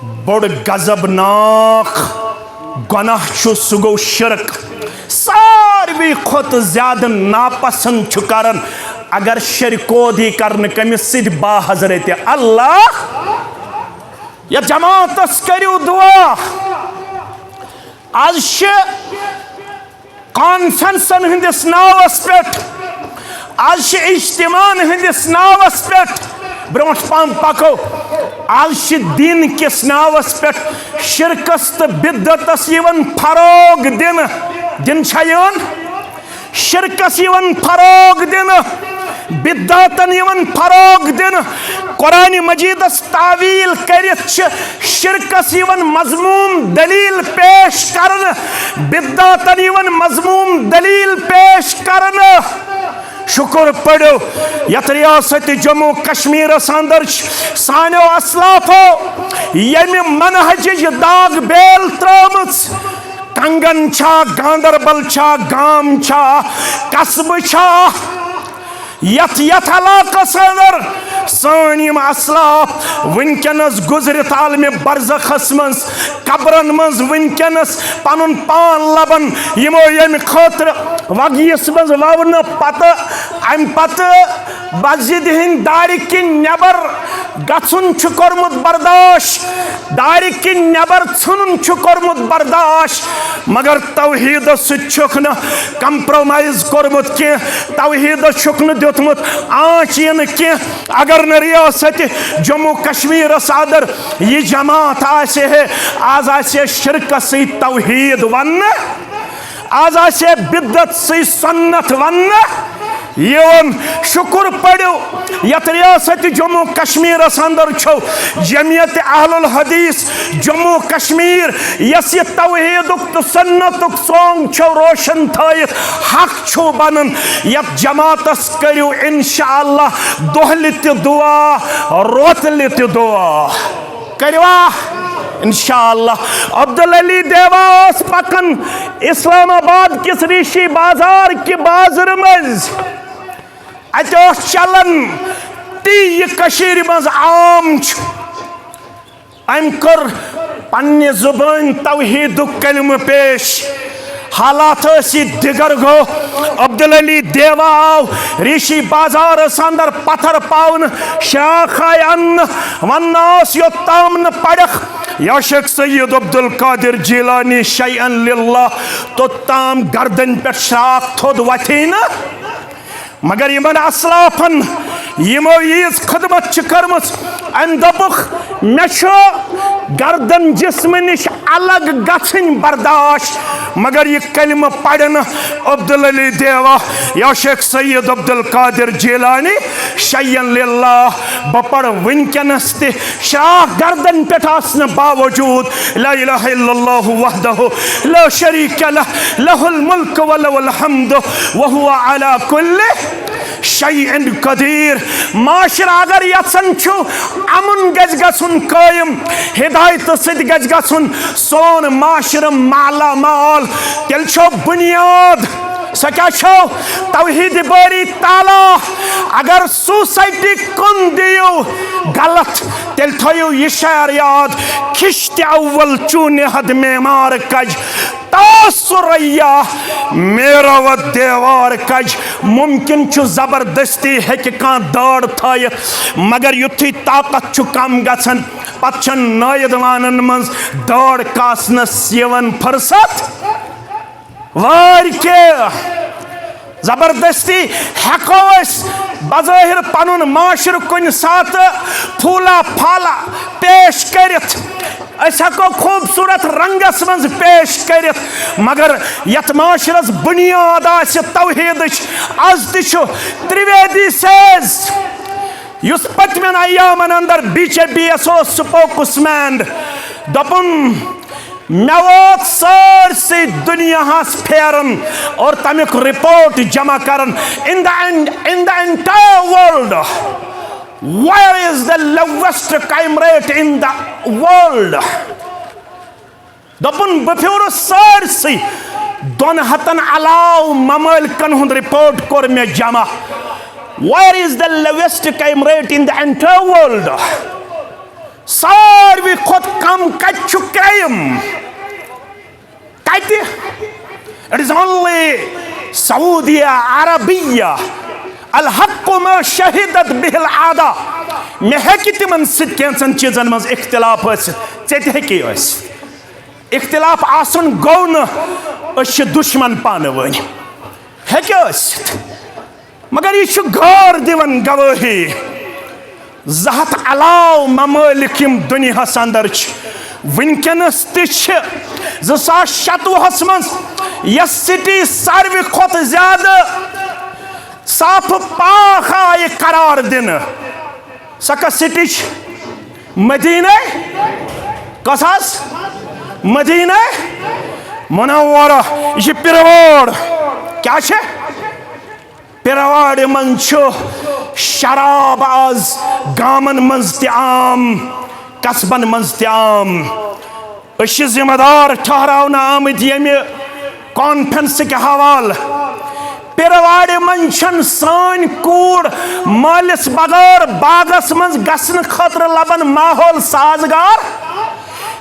बड़ गजबनाक गुनाह सह गो शिरक। सारवी खुद ज्यादा नापसंद करन अगर शरकोदी कर कमिस सिद बाहजरत अल्लाह। या जमातस करियो दुआ। आज कॉन्फ्रेंसन हंदिस नावस पे, आज इज्तिमान हंदिस नावस पे ब्रोट पाम पको। आज दिन किस नावस पे शिरकस तो बिदतस फरोग दिन शिरकस फरोग दिन, बिदतन फरोग दिन। कुरान मजीदस तावील करित शिरकस मजमूम दलील पेश करन, बिदतन मजमूम दलील पेश करन। शुक्र पड़ो यथ रियासत जम्मू कश्मीर अंदर सानो असलाफो यम मनहज दाग बेल त्रमच। कंगन छा, गांदरबल छा, गाम छा, कस्ब छा, यथ यथ इलाकस अंदर सान यम असलाफ वनकनस गुजरत आलम बरज़खस मज कब्रन मज वनकनस पनुन पान लबन यमो यम खतर वगीस मज ववन पत अम पत मस्जिद हिंद दारि किन नबर गछुन छु कोरमुत बर्दाश्त, दारि किन नबर छुनुन छु कोरमुत बर्दाश्त। मगर तौहीद छुक न कंप्रोमाइज कोरमुत के, तौहीद छुक न दियुतमुत आँच यन के। अगर न रियासत जम्मू कश्मीर अंदर यह जमात आसे है, आज आसे शिरक से तौहीद वन, आज आसे बिदत से सुन्नत वन। योन शुक्र पड़ो यथ रियासत जम्मू कश्मीर अंदर छो जमियत अहलुल हदीस जम्मू कश्मीर यस यह तौहीदुक तो सुन्नतुक सोंग छो रोशन थयित हक छो बनन। यथ जमातस करियो इंशाअल्लाह दोहलि ते दुआ रोतलि ते दुआ करवा इंशाअल्लाह। अब्दुल अली देवास पकन इस्लामाबाद किस ऋषि बाजार के बाजार मज अत चलन ती यह मज आम अम कर पन्ने जुबान तौहीदुक कलम पेश। हालात दिगर गो अब्दुल अली देवा आव ऋषि बाजार अंदर पत्थर पावन शाखाय अन्न वन्नास योत्ताम न पड़ख या शेख सैयद अब्दुल कादिर जिलानी शैअन लिल्लाह तो ताम गर्दन पे शाख थोद वथी न। मगर यमन असलाफन यमो यीज खदमत करमस अम दपुख मे गर्दन जिस्म निश अलग गछन बर्दाश्त। मगर यह कलम पढ़न अब्दुल अली देवा या शेख सैयद अब्दुल कादिर जिलानी शैअन लिल्लाह बह पढ़ वनकनस ते शाख गर्दन पे आसने बावजूद ला इलाहा इल्लल्लाहु वहदहु ला शरीक लह लहुल मुल्क व लहुल हम्द व हुवा अला कुल्लि शैइन कदीर। माशरा अगर यसन छु अमन गज गसुन कायम, हिदायत सिद गज गसुन सोन माशर माला माल, तेल छो बुनियाद सो क्या छो तौहीद बारी ताला। अगर सोसाइटी कुन दियो गलत तेल थयो यह शायर याद खिश्त अव्वल चूने हद मेमार कज तासुरैया मेरा व देवार कज। मुमकिन छु जबरदस्ती है कि कां दाड़ थायत, मगर युथी ताकत छु कम गछन पछन नायदवानन मंज दाड़ कासनस यवन फुर्सत वार के। जबरदस्ती हेको बज़ाहिर पनुन माशर कुन सात फूला फाला पेश करित, हेको खूबसूरत रंगस मज पेश करित, मगर यथ माशरस बुनियाद आसि तौहीदच आज तिछु त्रिवेदी सेज युस पतमन अय्यामन अंदर BJP स्पोक्समैन दपुन मे वोत सारसी दुनियास फेरन और तमिक रिपोर्ट जमा करन in the entire world where is the lowest crime rate in the world। दपुन बफ्योर सारसी दोन हतन अलाव ममलिकन हुंद रिपोर्ट कोर में जमा where is the lowest crime rate in the entire world। सारवी खुद सऊदिया अरबिया अल हक मा शहिदत बिहिल आदा मे हेकि तिमन सित कैंसन चीजन मज इख्तिलाफ ऐसित हेकि इख्तिलाफ आसन गो न दुश्मन पान वन हेकि ऐसित मगर यह गौर दिवन गवाही जहत अलाव ममालिक यम दुनियास अंदर वनकस तशतवुहस मज यह सिटी सारवी खुत ज्यादा साफ पाक आय करार दिन सका सिटी मदीना कस मदीना मुनव्वरा यह पिरवाड़ क्या पिरवाड़ मन शराब आज गामन मज आम कस्बन मज आम जिम्मेदार ठहराना आमद यमे कॉन्फ्रेंस के हवाल पिरवाड़ मन सान कूड़ मालिस बगैर बागस मज गसन खतर लबन माहौल साजगार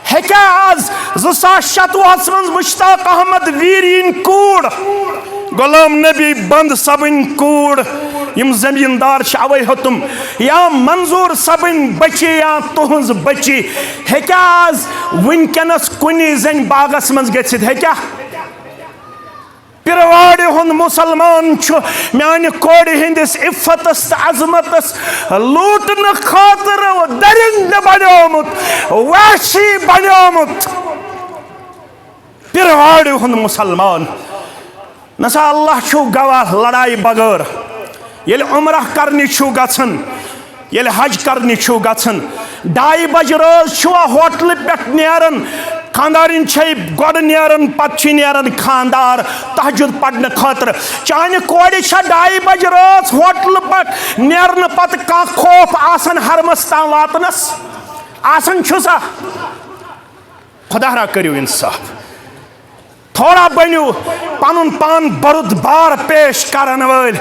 हेक्या आज 2027 मज मुश्ताक अहमद वीरीन कूड़ गुलाम नबी बंद सबन कूड़ यम जमींदार अवे हतुम या मंजूर सबन बची या तुहज बची हेक्या आज वनकस कुनी जन बागस मज गछित हेक्या पिरवाड़ हुन मुसलमान मान कोड़ हिंदिस इफ्फतस अजमतस लूटन खातर दरिंद बनोमुत वहशी बनोमुत पिरवाड़ हुन मुसलमान नसा अल्लाह छु गवाह लड़ाई बगैर ये उमरह करनी छु गछन ये हज करनी छु गछन 2:30 बजे रोज छुआ होटल पे नेरन खानदारिन गोड नेरन पत नेरन खानदार तहजुद पढ़ने खतर चाने कोड़ 2:30 बजे रोज होटल पे नेरन पत का खौफ आसन हरमस ताम वातनस आसन छुसा खुदा करियो इंसाफ थोड़ा बनो पन पान बरुदबार पेश करन वल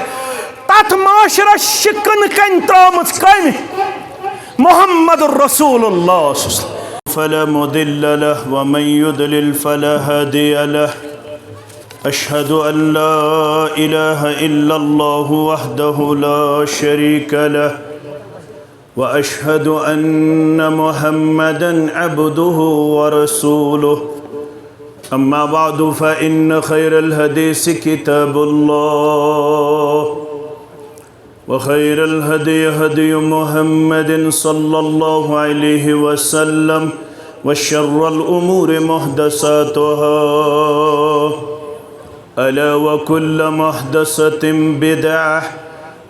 तथ माशरा शिकन कन त्रोमत कम मोहम्मद रसूलुल्लाह फला मुदिल्ल लह व मन युद्लिल फला हादिय लह अशहदु अन ला इलाहा इल्लल्लाह वहदहु ला शरीक लह व अशहदु अन्न मुहम्मदन अब्दुहु व रसूलुहु अम्मा बादु फ़इन्न खैरल हदीस किताबुल्लाह व खैरल हदी हदी मुहम्मदिन सल्लल्लाहु अलैहि वसल्लम व शर्रल उमूर मुहदसातुहा अला व कुल्ल मुहदसतिन बिदअह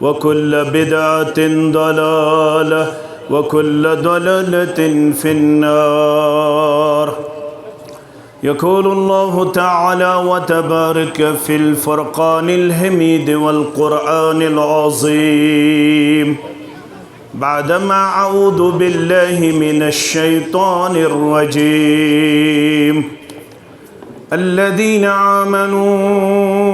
व कुल्ल बिदअतिन दलालह व कुल्ल दलालतिन फिन्नार यक़ूलु अल्लाहु तआला व तबारक फ़िल फ़ुरक़ानिल हमीद वल क़ुरआनिल अज़ीम बअदमा अऊज़ु बिल्लाहि मिनश शैतानिर रजीम अल्लज़ीना आमनू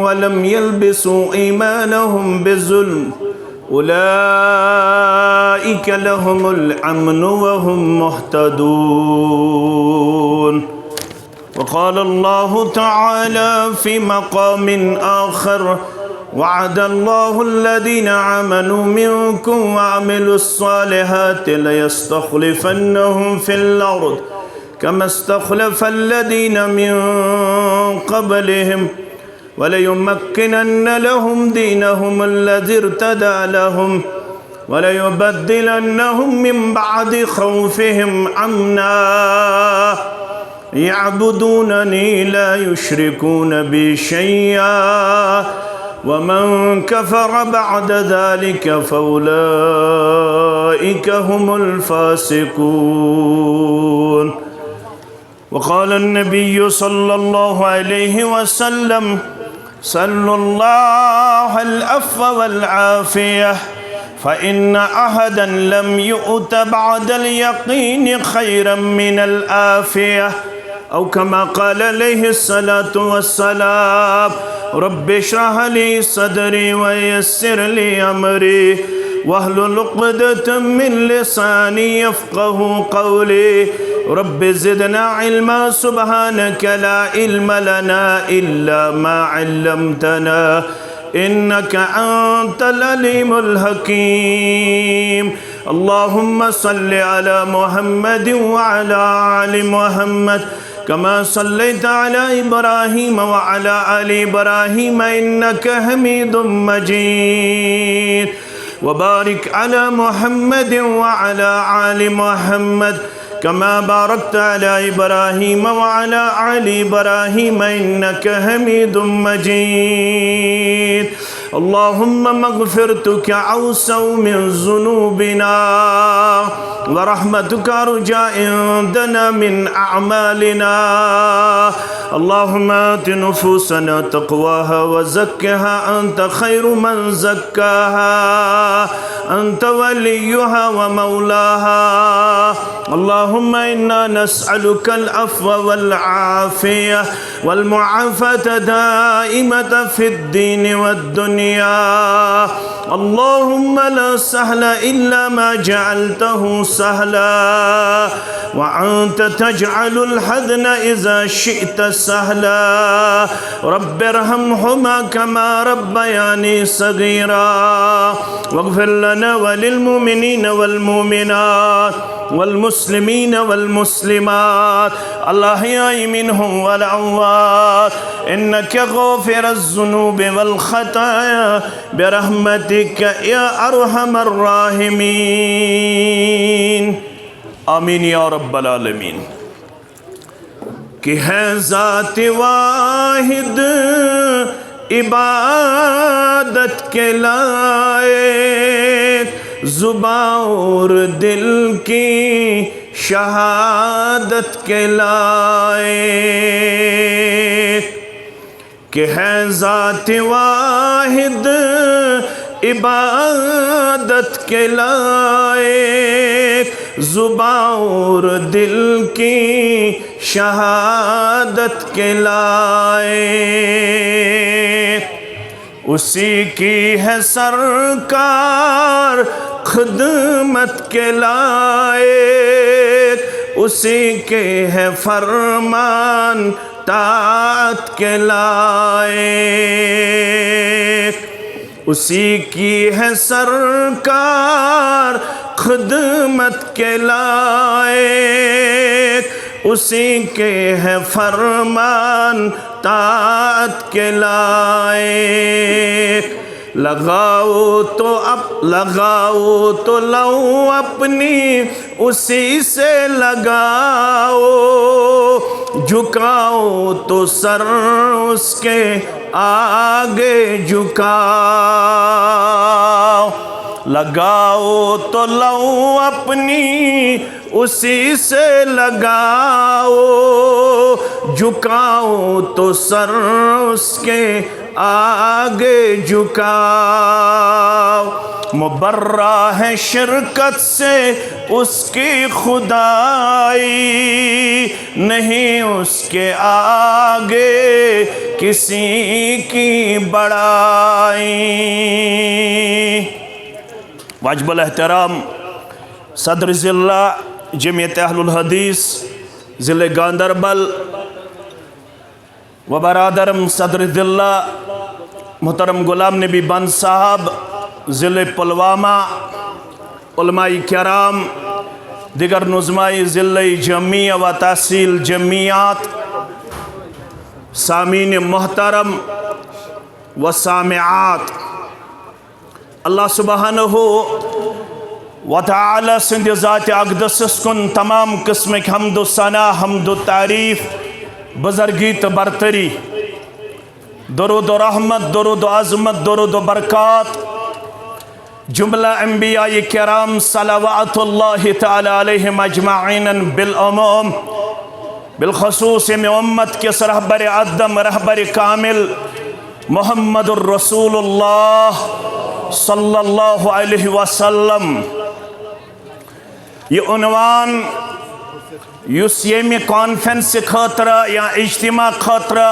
व लम यल्बिसू ईमानहुम बिज़ुल्म उलाइक लहुमुल अम्नु व हुम मुहतदून वक़ाल अल्लाहु तआला फ़ी मक़ाम आख़र वअद अल्लाहु अल्लज़ीना आमनू मिनकुम व अमिलुस्सालिहाति लयस्तख़लिफ़न्नहुम फ़िल अर्ज़ कमा इस्तख़लफ़ अल्लज़ीना मिन क़ब्लिहिम व लयुमक्किनन्न लहुम दीनहुम अल्लज़ी इर्तदा लहुम व लयुबद्दिलन्नहुम मिन बअदि ख़ौफ़िहिम अम्ना यअबुदूननी ला युश्रिकून बी शैआ वमन कफ़र बअद ज़ालिक फ़उलाइक हुमुल फ़ासिकून वक़ाल अन्नबिय्यु सल्लल्लाहु अलैहि वसल्लम सल्लल्लाहुल अफ़्व वल आफ़ियह फ़इन्न अहदन लम युअत बअदल यक़ीन ख़ैरन मिनल आफ़ियह औ कमा क़ाल अलैहिस्सलातु वस्सलाम रब्बि इश्रह ली सदरी व यस्सिर ली अमरी वहलुल उक़दतम मिन लिसानी यफ़क़हू क़ौली रब्बि ज़िदना इल्मा सुब्हानक ला इल्म लना इल्ला मा अल्लमतना इन्नका अंतल अलीमुल हकीम। अल्लाहुम्मा सल्लि अला मुहम्मद व अला आलि मुहम्मद कमा सल्लैता अला इब्राहीम व अला आलि इब्राहीम इन्नका हमीदुम मजीद। व बारिक अला मुहम्मद व अला आलि मुहम्मद कमा बारकता अला इब्राहीम व अला आलि इब्राहीम इन्नका हमीदुम मजीद। अल्लाहुम्मा मग़फ़िरतुका औसअ मिन ज़ुनूबिना व रहमतुका अरजा इंदना मिन अअमालिना। अल्लाहुम्मा आति नुफूसना तक़वाहा व ज़क्किहा अंत खैरु मन ज़क्काहा अंत वलियुहा व मौलाहा। अल्लाहुम्मा इन्ना नस्अलुकल अफ़्व वल आफ़ियह वल मुआफ़ाता दाइमता फ़िद्दीन वद्दुनिया। अल्लाहुम्मा ला सहला इल्ला मा जअलतहु सहला व अंत तजअलुल हज़्न इज़ा शि'ता सहला। रब्बिरहमहुमा कमा रब्बयानी सगीरा वग़फ़िर लना व लिल मुमिनीन वल मुमिनात वल मुस्लिमीन वल मुस्लिमात अल अहयाइ मिनहुम वल अमवात इन्नका गाफ़िरुज़्ज़ुनूब वल ख़ताया बिरहमतिका या अरहमर राहिमीन। आमीन या रब्बल आलमीन। कि है ज़ात वाहिद इबादत के लायक ज़ुबां और दिल की शहादत के लायक। कि है ज़ात वाहिद इबादत के लायक ज़ुबां और दिल की शहादत के लायक। उसी की है सरकार खिदमत के लायक उसी के है फरमान ताअत के लायक। उसी की है सरकार खिदमत के लायक उसी के है फरमान ताअत के लायक। लगाओ तो लो अपनी उसी से लगाओ झुकाओ तो सर उसके आगे झुकाओ। लगाओ तो लो अपनी उसी से लगाओ झुकाओ तो सर उसके आगे झुकाओ। मुबर्रा है शिरकत से उसकी खुदाई नहीं उसके आगे किसी की बड़ाई। वाजिबुल एहतराम सदर ज़िला जमीयत अहलुल हदीस ज़िले गांदरबल व बरादरम सदर ज़िला मोहतरम गुलाम नबी बंद साहब ज़िले पुलवामा उलमाई किराम दिगर नुज़माई ज़िले जमिया व तहसील जमियात सामीन मोहतरम व सामिआत। अल्लाह सुब्हानहु व तआला सिंध ज़ात अक़दस कुन तमाम किस्म हम्दो सना हम्दो तारीफ़ बुज़र्गी तो बरतरी दरूद व रहमत दरूद व अज़मत दरूद व बरक़ात जुमला अंबिया किराम सलावतुल्लाहि तआला अलैहिम अजमाइन बिलअमूम बिलख़ुसूस में उम्मत के रहबर अदम रहबर कामिल मुहम्मदुर रसूलुल्लाह सल्लल्लाहु अलैहि वसल्लम। ये उन्वान युस येमि कॉन्फ्रेंस खतरा या इज्तिमा खतरा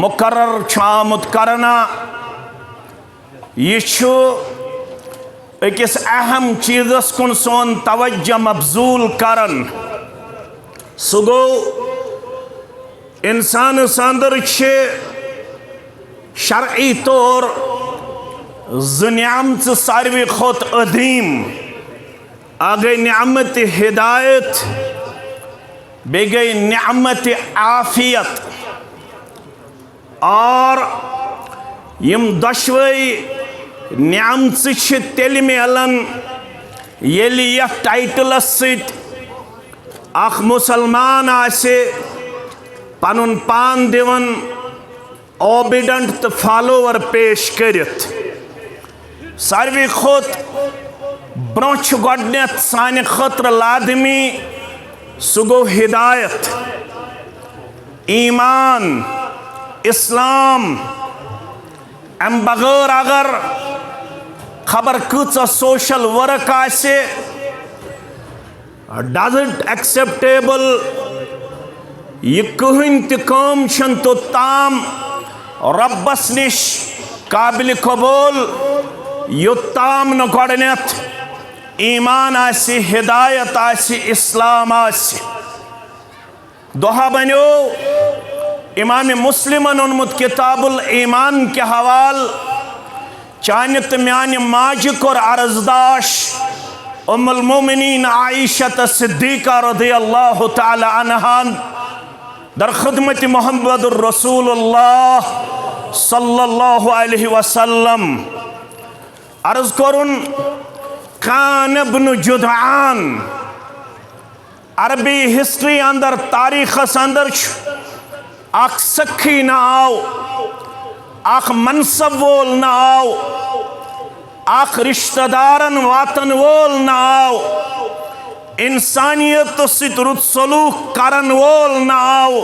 मुकर्रर आमुत करना ये अकिस अहम चीज़स कुन सोन तवज्जो मबजूल करन सो गो इंसान अंदर शरई तौर ज़ सारवी खोत अदीम आ गई नियामत हिदायत बे गई नियामत आफियत और यम दशवई नियामत तेल मिलन येली यथ टाइटलस सित अख मुसलमान आसे पनुन पान दिवन ओबिडेंट तो फॉलोवर पेश करित सारवी खोत ब्रोच गोडनेथ साने खतर लादमी सुगो हिदायत ईमान इस्लाम अम बगैर अगर खबर कूचा सोशल वर्क आसे डजंट एक्सेप्टेबल ये कहन तम तो ताम रब्बस निश काबिल कबूल योत्ताम न गोडनेथ ईमान आसी हिदायत आसी इस्लाम आसी दोहा बनो इमाम मुस्लिमन उन्मुत किताबुल ईमान के हवाल चानित म्यान माज कोर अर्जदाश उम्मुल मोमिनीन आयशा सिद्दीका रज़ियल्लाहु ताला अन्हा दर खिदमत मुहम्मदुर रसूलुल्लाह सल्लल्लाहु अलैहि वसल्लम अर्ज करुन कान इब्न जुदआन अरबी हिस्ट्री अंदर तारीख अंदर अख सखी नाव अख मनसब वोल नाव अख रिश्तेदारन वातन वोल नाव इंसानियत सित रुत सलूक करन वोल नाव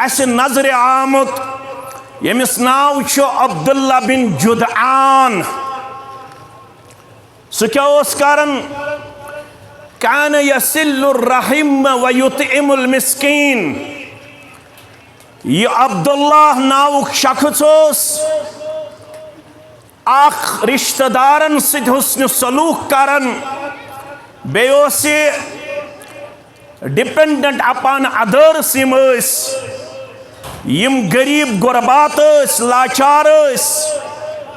ऐसे नजर आमुत यमिस नाव छो अब्दुल्ला बिन जुदआन सो क्या उस कारण कान यसिल्लुर रहिम व युतइमुल मिस्कीन ये अब्दुल्ला नाव शख्स अख रिश्तेदारन सित हुस्न सलूक करन बेयोसे डिपेंडेंट अपॉन अदर्स यम गरीब गुरबात लाचार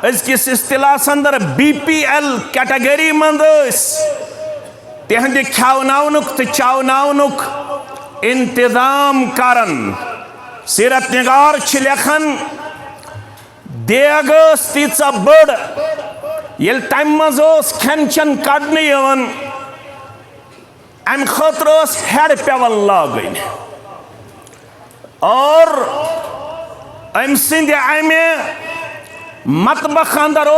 अजकिस इस्तिलास अंदर BPL कैटेगरी मंद तिहंद खवनावनुक तो चावनावनुक इंतजाम करन सीरत निगार लेखन देग तीचा बड़ ये तम मज खेन चन कड़ने अम खतर हेड पेवन लागन और अम सिंद अमे मतबख अंदर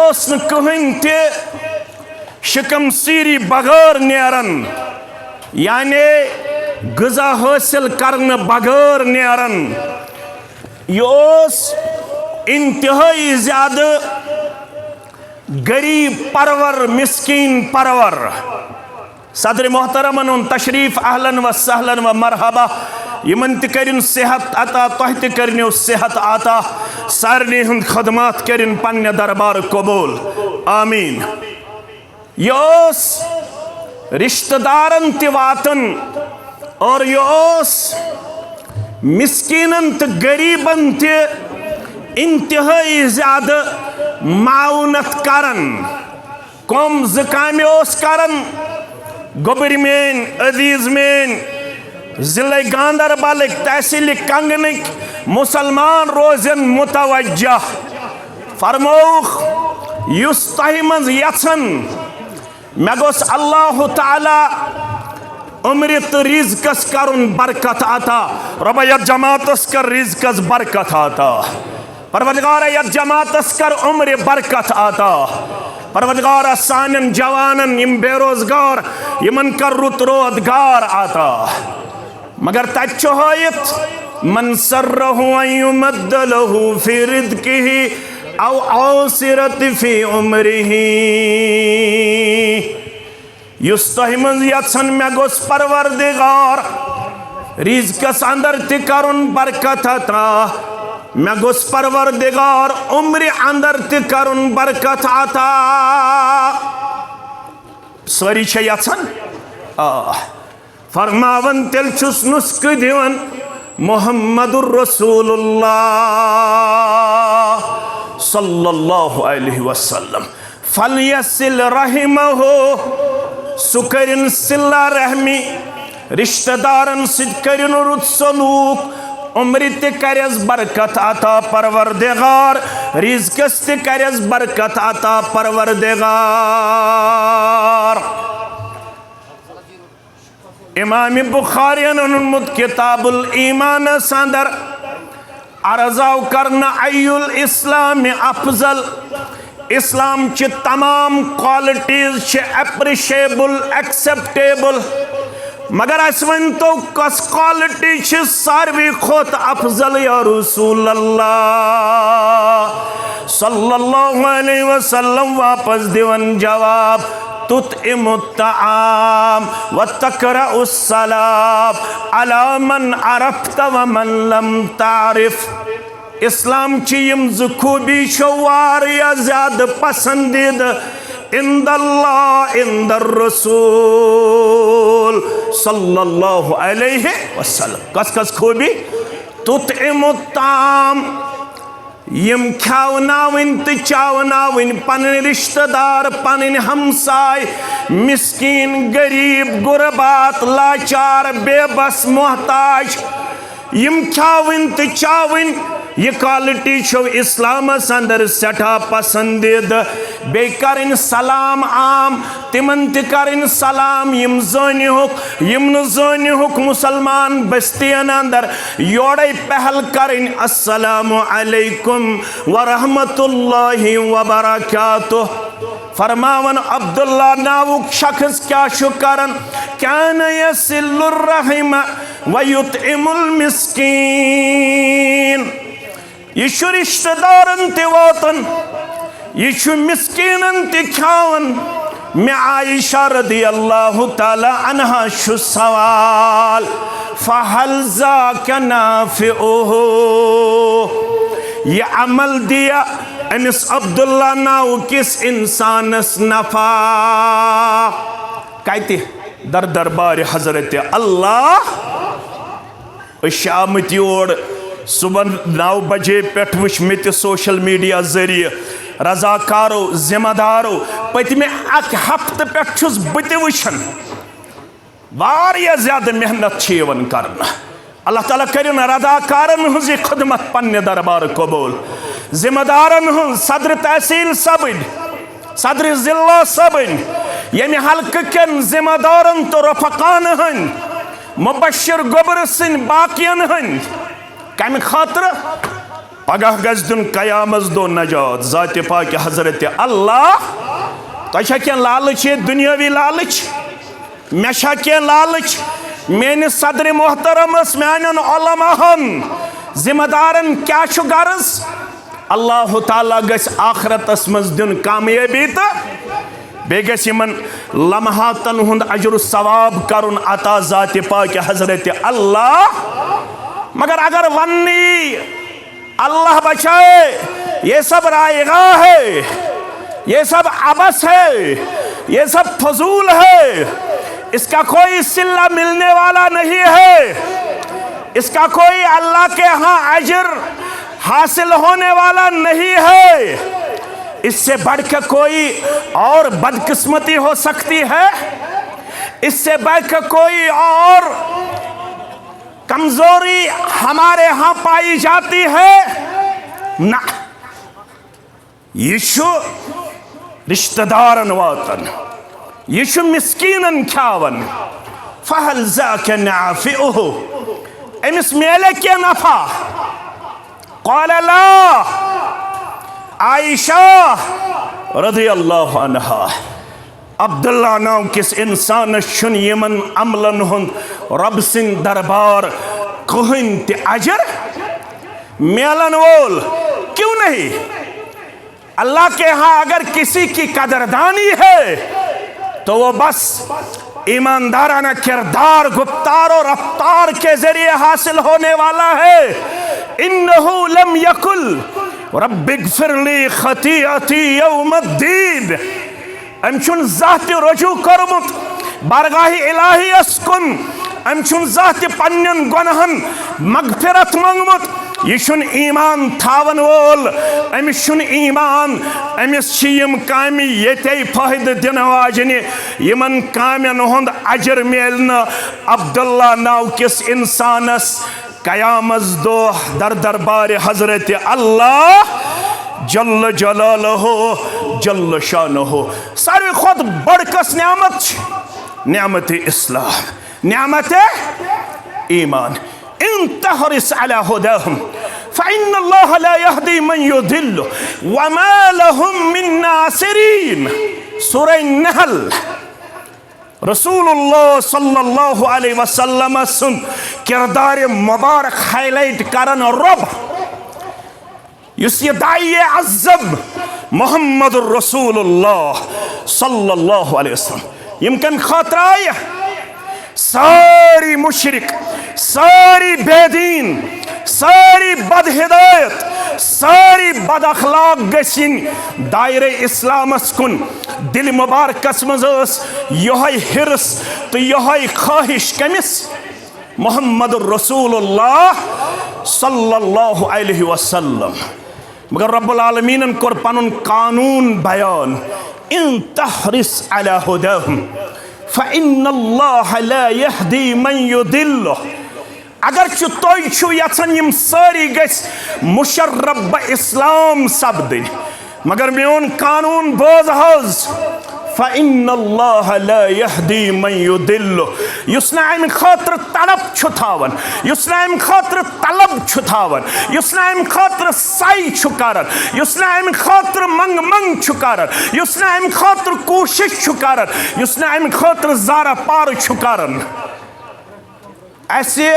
कहन शिकम सीरी बगैर नेरन यानी गजा हासिल करने बगैर नेरन यह इंतहाई ज्यादा गरीब परवर मिस्कीन परवर सदर मोहतरमन उन तशरीफ अहलन व सहलन व मरहबा यमन तरिन सेहत अता तह तरिनो सेहत अता सारनी हुंद खदमात करिन पन्ने दरबार कबूल आमीन योस रिश्तेदारन तिवातन और योस मिस्कीनन त गरीबन त इंतहाई ज्यादा माउनत करन कम ज़काम करन गोबर मेन अजीज मेन जिले गांधरबल तहसील कंगनिक मुसलमान रोजन मुतवज्जा फरमौख युस तह मज यछन मे गोस अल्लाह ताला उम्र तो रिज़्क़स करुन बरकत अता रब यत जमातस कर रिज़्क़स बरकत अता परवरदिगार यत जमातस कर उम्र बरकत अता परवरदिगार सानन जवानन यम बेरोजगार यमन कर रुत रोजगार आता मगर तच हायत मन सर्रहु अन युमद्द लहु फी रिज़्क़िही औ औसिरत फी उम्रिही युस तह मज यछन मे गोस परवरदिगार रिज़्क़स अंदर ति करुन बरकत अता मे गोस परवरदिगार उम्र अंदर ति करुन बरकत अता सारी यछन फरमावन तेल छुस नुस्ख दिवन मुहम्मदुर रसूलुल्लाह सल्लल्लाहु अलैहि वसल्लम फलयसिल रहिमहु सुकरिन सिल्ला रहमी रिश्तेदारन सिद करिन रुत सलूक उम्र ते करस बरकत अता परवरदिगार रिज़्क़स ते करस बरकत अता परवरदिगार। इमाम बुखारी अनुमुत किताबुल ईमान अंदर अर्ज़ाव करना अयुल इस्लाम अफजल इस्लाम ची तमाम क्वालिटीज ची एप्रिशिएबल एक्सेप्टेबल मगर वन तो कस क्वालिटी ची सारवी खोत अफजल या रसूल अल्लाह सल्लल्लाहु अलैहि वसल्लम वापस दिवन जवाब तुतइमुत्ताआम व तक़रउस्सलाम अला मन अरफ्त व मन लम तारिफ। इस्लाम ची यम ज़खूबी छो वारिया ज़्याद पसंदीद इंदल्लाह इंदर रसूल सल्लल्लाहु अलैहि वसल्लम। कस कस खूबी तुतइमुत्ताआम यम खावनावन तो चावनावन पन रिश्तेदार पन हमसाय मिस्कीन गरीब गुरबात लाचार बेबस मोहताज यम खावन तो चावन ये क्वालिटी छो इस्लाम अंदर सठा पसंदीद बे करिन सलाम आम तिमन त करिन सलाम यम जानिहुक यम न जानिहुक मुसलमान बस्तियन अंदर योड़े पहल करिन अस्सलामु अलैकुम व रहमतुल्लाहि व बरकातुह। फरमावन अब्दुल्ला नावुक शख्स क्या शुक्रन कान यसिल्लुर रहिम व युतइमुल मिस्कीन। ये रिश्तेदारन ते वातन ये मिस्कीनन ते खावन। मैं आयशा रदियल्लाहु ताला अन्हा छु सवाल फहल ज़ाका नाफ़िउहु ये अमल दिया अमिस अब्दुल्ला नाव किस इंसानस नफा कहते दर दरबार हजरत अल्लाह शामत योर सुबह 9 बजे पे वुच मे सोशल मीडिया जरिए रजाकारो जिम्मेदारो पतमे अक हफ्त पे बह वुचान वारिया ज्यादा मेहनत करना। अल्लाह ताला करिन रजाकारन हज खदमत पन्ने दरबार कबूल जिम्मेदारन हज सदर तहसील सबन सदर जिला सबन यमि हल्क केन जिम्मेदारन तो रफकान हन मुबशर गोबर सिन बाकियन हन कम खातर पगह गज दिन कयामस दो नजात ज़ात पाक हजरत अल्लाह तुझा क्या लालच ये दुनियावी लालच मेशा क्या लालच मेन सदर मोहतरमस मान उलमाहन जिम्मेदारन क्या गर्ज अल्लाह ताला गस आखरतस मज दिन कामयाबी तो बे गन लम्हातन हुंद अजर सवाब करुन अता ज़ात पाक हजरत अल्लाह। मगर अगर वन्नी अल्लाह बचाए ये सब रायगा है ये सब अबस है ये सब फजूल है इसका कोई सिला मिलने वाला नहीं है इसका कोई अल्लाह के यहाँ अजर हासिल होने वाला नहीं है। इससे बढ़कर कोई और बदकिस्मती हो सकती है इससे बढ़कर कोई और कमजोरी हमारे यहाँ पाई जाती है ना। यीशु रिश्तेदारन वातन यीशु मिस्कीनन खावन फहल ज़ाका नाफ़िउहु अमिस मेले के नफा क़ाल ला। आयशा रज़ियल्लाहु अन्हा अब्दुल्ला नाव किस इंसान शुन यमन अमलन हुंद रब सिंह दरबार कहन ते अजर मेलन वोल क्यों नहीं। अल्लाह के यहाँ अगर किसी की कदरदानी है तो वो बस ईमानदाराना किरदार गुफ्तार और रफ्तार के जरिए हासिल होने वाला है। इन्नहु लम यकुल रब्बिगफिरली खतीअती यौमद्दीन अम जात रजू कर्मुत बारगाह इलाहियस कुन अम जात पन्न गुनहन मगफिरत मंगमुत यह ईमान थावन वोल अमिस ईमान अमिस काम ये फायदे दिन वाजन यमन कामन हुंद अजर मिल अब्दुल्ला नाव किस इंसानस कयामस दो दर दरबार हजरत अल्लाह जल्ल जलालहु जल्ल शानहु सारे खुद बड़ कस नियामत इस्लाम नियामत ईमान इन तहरिस अला हुदाहुम फ़इन्नल्लाह ला यहदी मन युदिल्लु वमा लहुम मिन नासिरीन। सूरह नहल रसूलुल्लाह सल्लल्लाहु अलैहि वसल्लम सुन किरदार मुबारक हाईलाइट करन रब युस ये दाई अज़्ज़म मोहम्मद रसूलुल्लाह सल्लल्लाहु अलैहि वसल्लम यमकन खातिर आय सारी मुशरिक सारी बेदीन सारी बदहिदायत सारी बद अखलाक गसिन दायरे इस्लामस कुन दिल मुबारकस मज यह हिरस तो यह ख्वाहिश कमिस मोहम्मद रसूलुल्लाह सल्लल्लाहु अलैहि वसल्लम। मगर रब्बुल आलमीन कोर पनुन कानून बयान इन तहरिस अला हुदाहुम फ़इन्नल्लाह ला यहदी मन युदिल्लु। अगर तुम छो यछन यम सारी गस मुशर्रब इस्लाम सपदन मगर मेन कानून बोज हज फ़इन्नल्लाह ला यहदी मन युदिल्लु। युस न अमि खातिर तड़प छु थावन युस न अमि खातिर तलब छु थावन युस न अमि खातिर साई छु करन युस न अमि खातिर मंग मंग छु करन युस न अमि खातिर कोशिश छु करन युस न अमि खातिर ज़ारा पार छु करन। ऐसे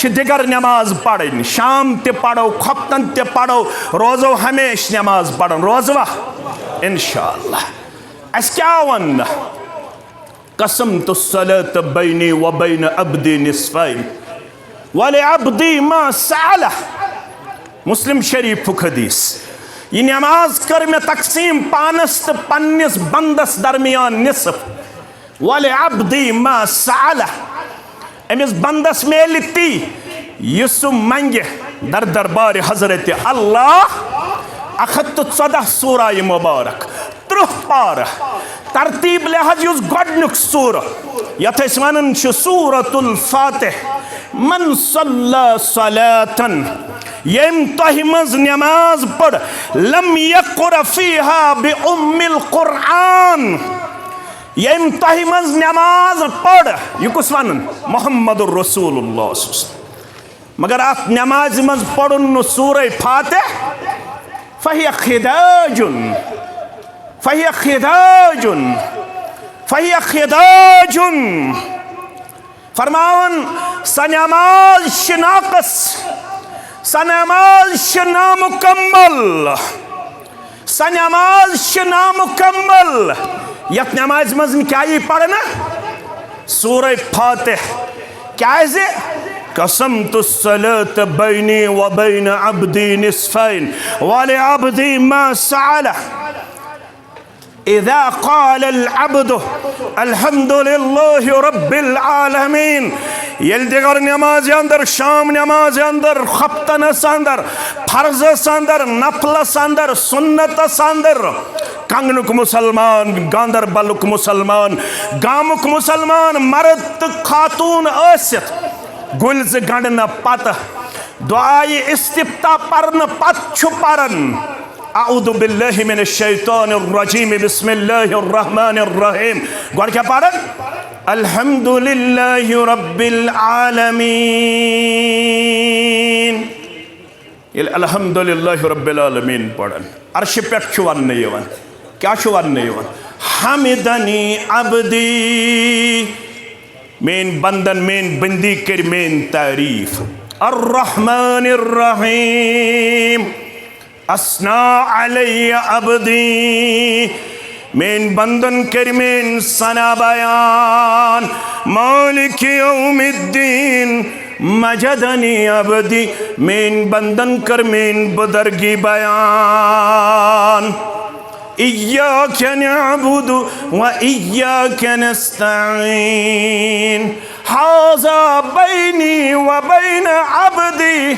दिगर नमाज पढ़न शाम ते पढ़ो खपतन ते पढ़ो रोजो हमेश नमाज पढ़न रोजवा इंशाअल्लाह। अस क्या वन कसम तो सलत बैनी व बैन अब्दी निस्फैन वाले अब्दी मा साला। मुस्लिम शरीफ हदीस यह नमाज कर में तकसीम पानस तो पन्निस बंदस दरमियान निसफ वाले अब्दी मा साला। अमिस बंदस मेलती यसु मंगे दर दरबार हजरत अल्लाह 114 सूरा मुबारक 30 पार तरतीब लिहाज युस गोडनुक सूर यथ वन सूरतुल फातिह मन सल्ला सलातन यम तह मज नमाज पढ़ लम यक़रा फीहा बि उम्मिल कुरआन यम तह मज नमाज पढ़ यह कुस वन मोहम्मद रसूलुल्लाह। मगर अत नमाज मज पढ़ुन सूरह फातिह फहिय खिदाजुन फहिय खिदाजुन फहिय खिदाजुन। फरमावन स नमाज शनाकस स नमाज नामुकम्मल स नमाज नामुकम्मल। यथ नमाज मज क्या ये पढ़ना सूरह फातिह क्या है कसम तो सलत बैनी व बैन अब्दी निस्फैन वाले अब्दी मा साला। इज़ा क़ाल अल अब्दु अल्हम्दुलिल्लाहि रब्बिल आलमीन येल दिगर नमाज अंदर शाम नमाज अंदर खप्तनस अंदर फर्जस अंदर नफलस अंदर सुन्नतस अंदर कंगनुक मुसलमान गांदरबलुक मुसलमान गामुक मुसलमान मर्द खातून आसित गुल्ज गंडन पत दुआए इस्तिफ्ता परन पत छु परन अऊदु बिल्लाहि मिनश शैतानिर रजीम बिस्मिल्लाहिर रहमानिर रहीम। गोड़ क्या पढ़न अल्हम्दुलिल्लाहि रब्बिल आलमीन। ये अल्हम्दुलिल्लाहि रब्बिल आलमीन पढ़न अर्श पे छु वन यवन क्या छु वन यवन हमिदनी अब्दी मेन बंदन मेन बंदी कर मेन तारीफ अर्रहमानिर रहीम अस्ना अलैया अब्दी मेन बंदन कर मेन सना बयान मालिक यौमिद्दीन मजदनी अब्दी मेन बंदन कर मेन बुदरगी बयान। इय्याका नअबुदु व इय्याका नस्तईन हाज़ा बैनी व बैन अब्दी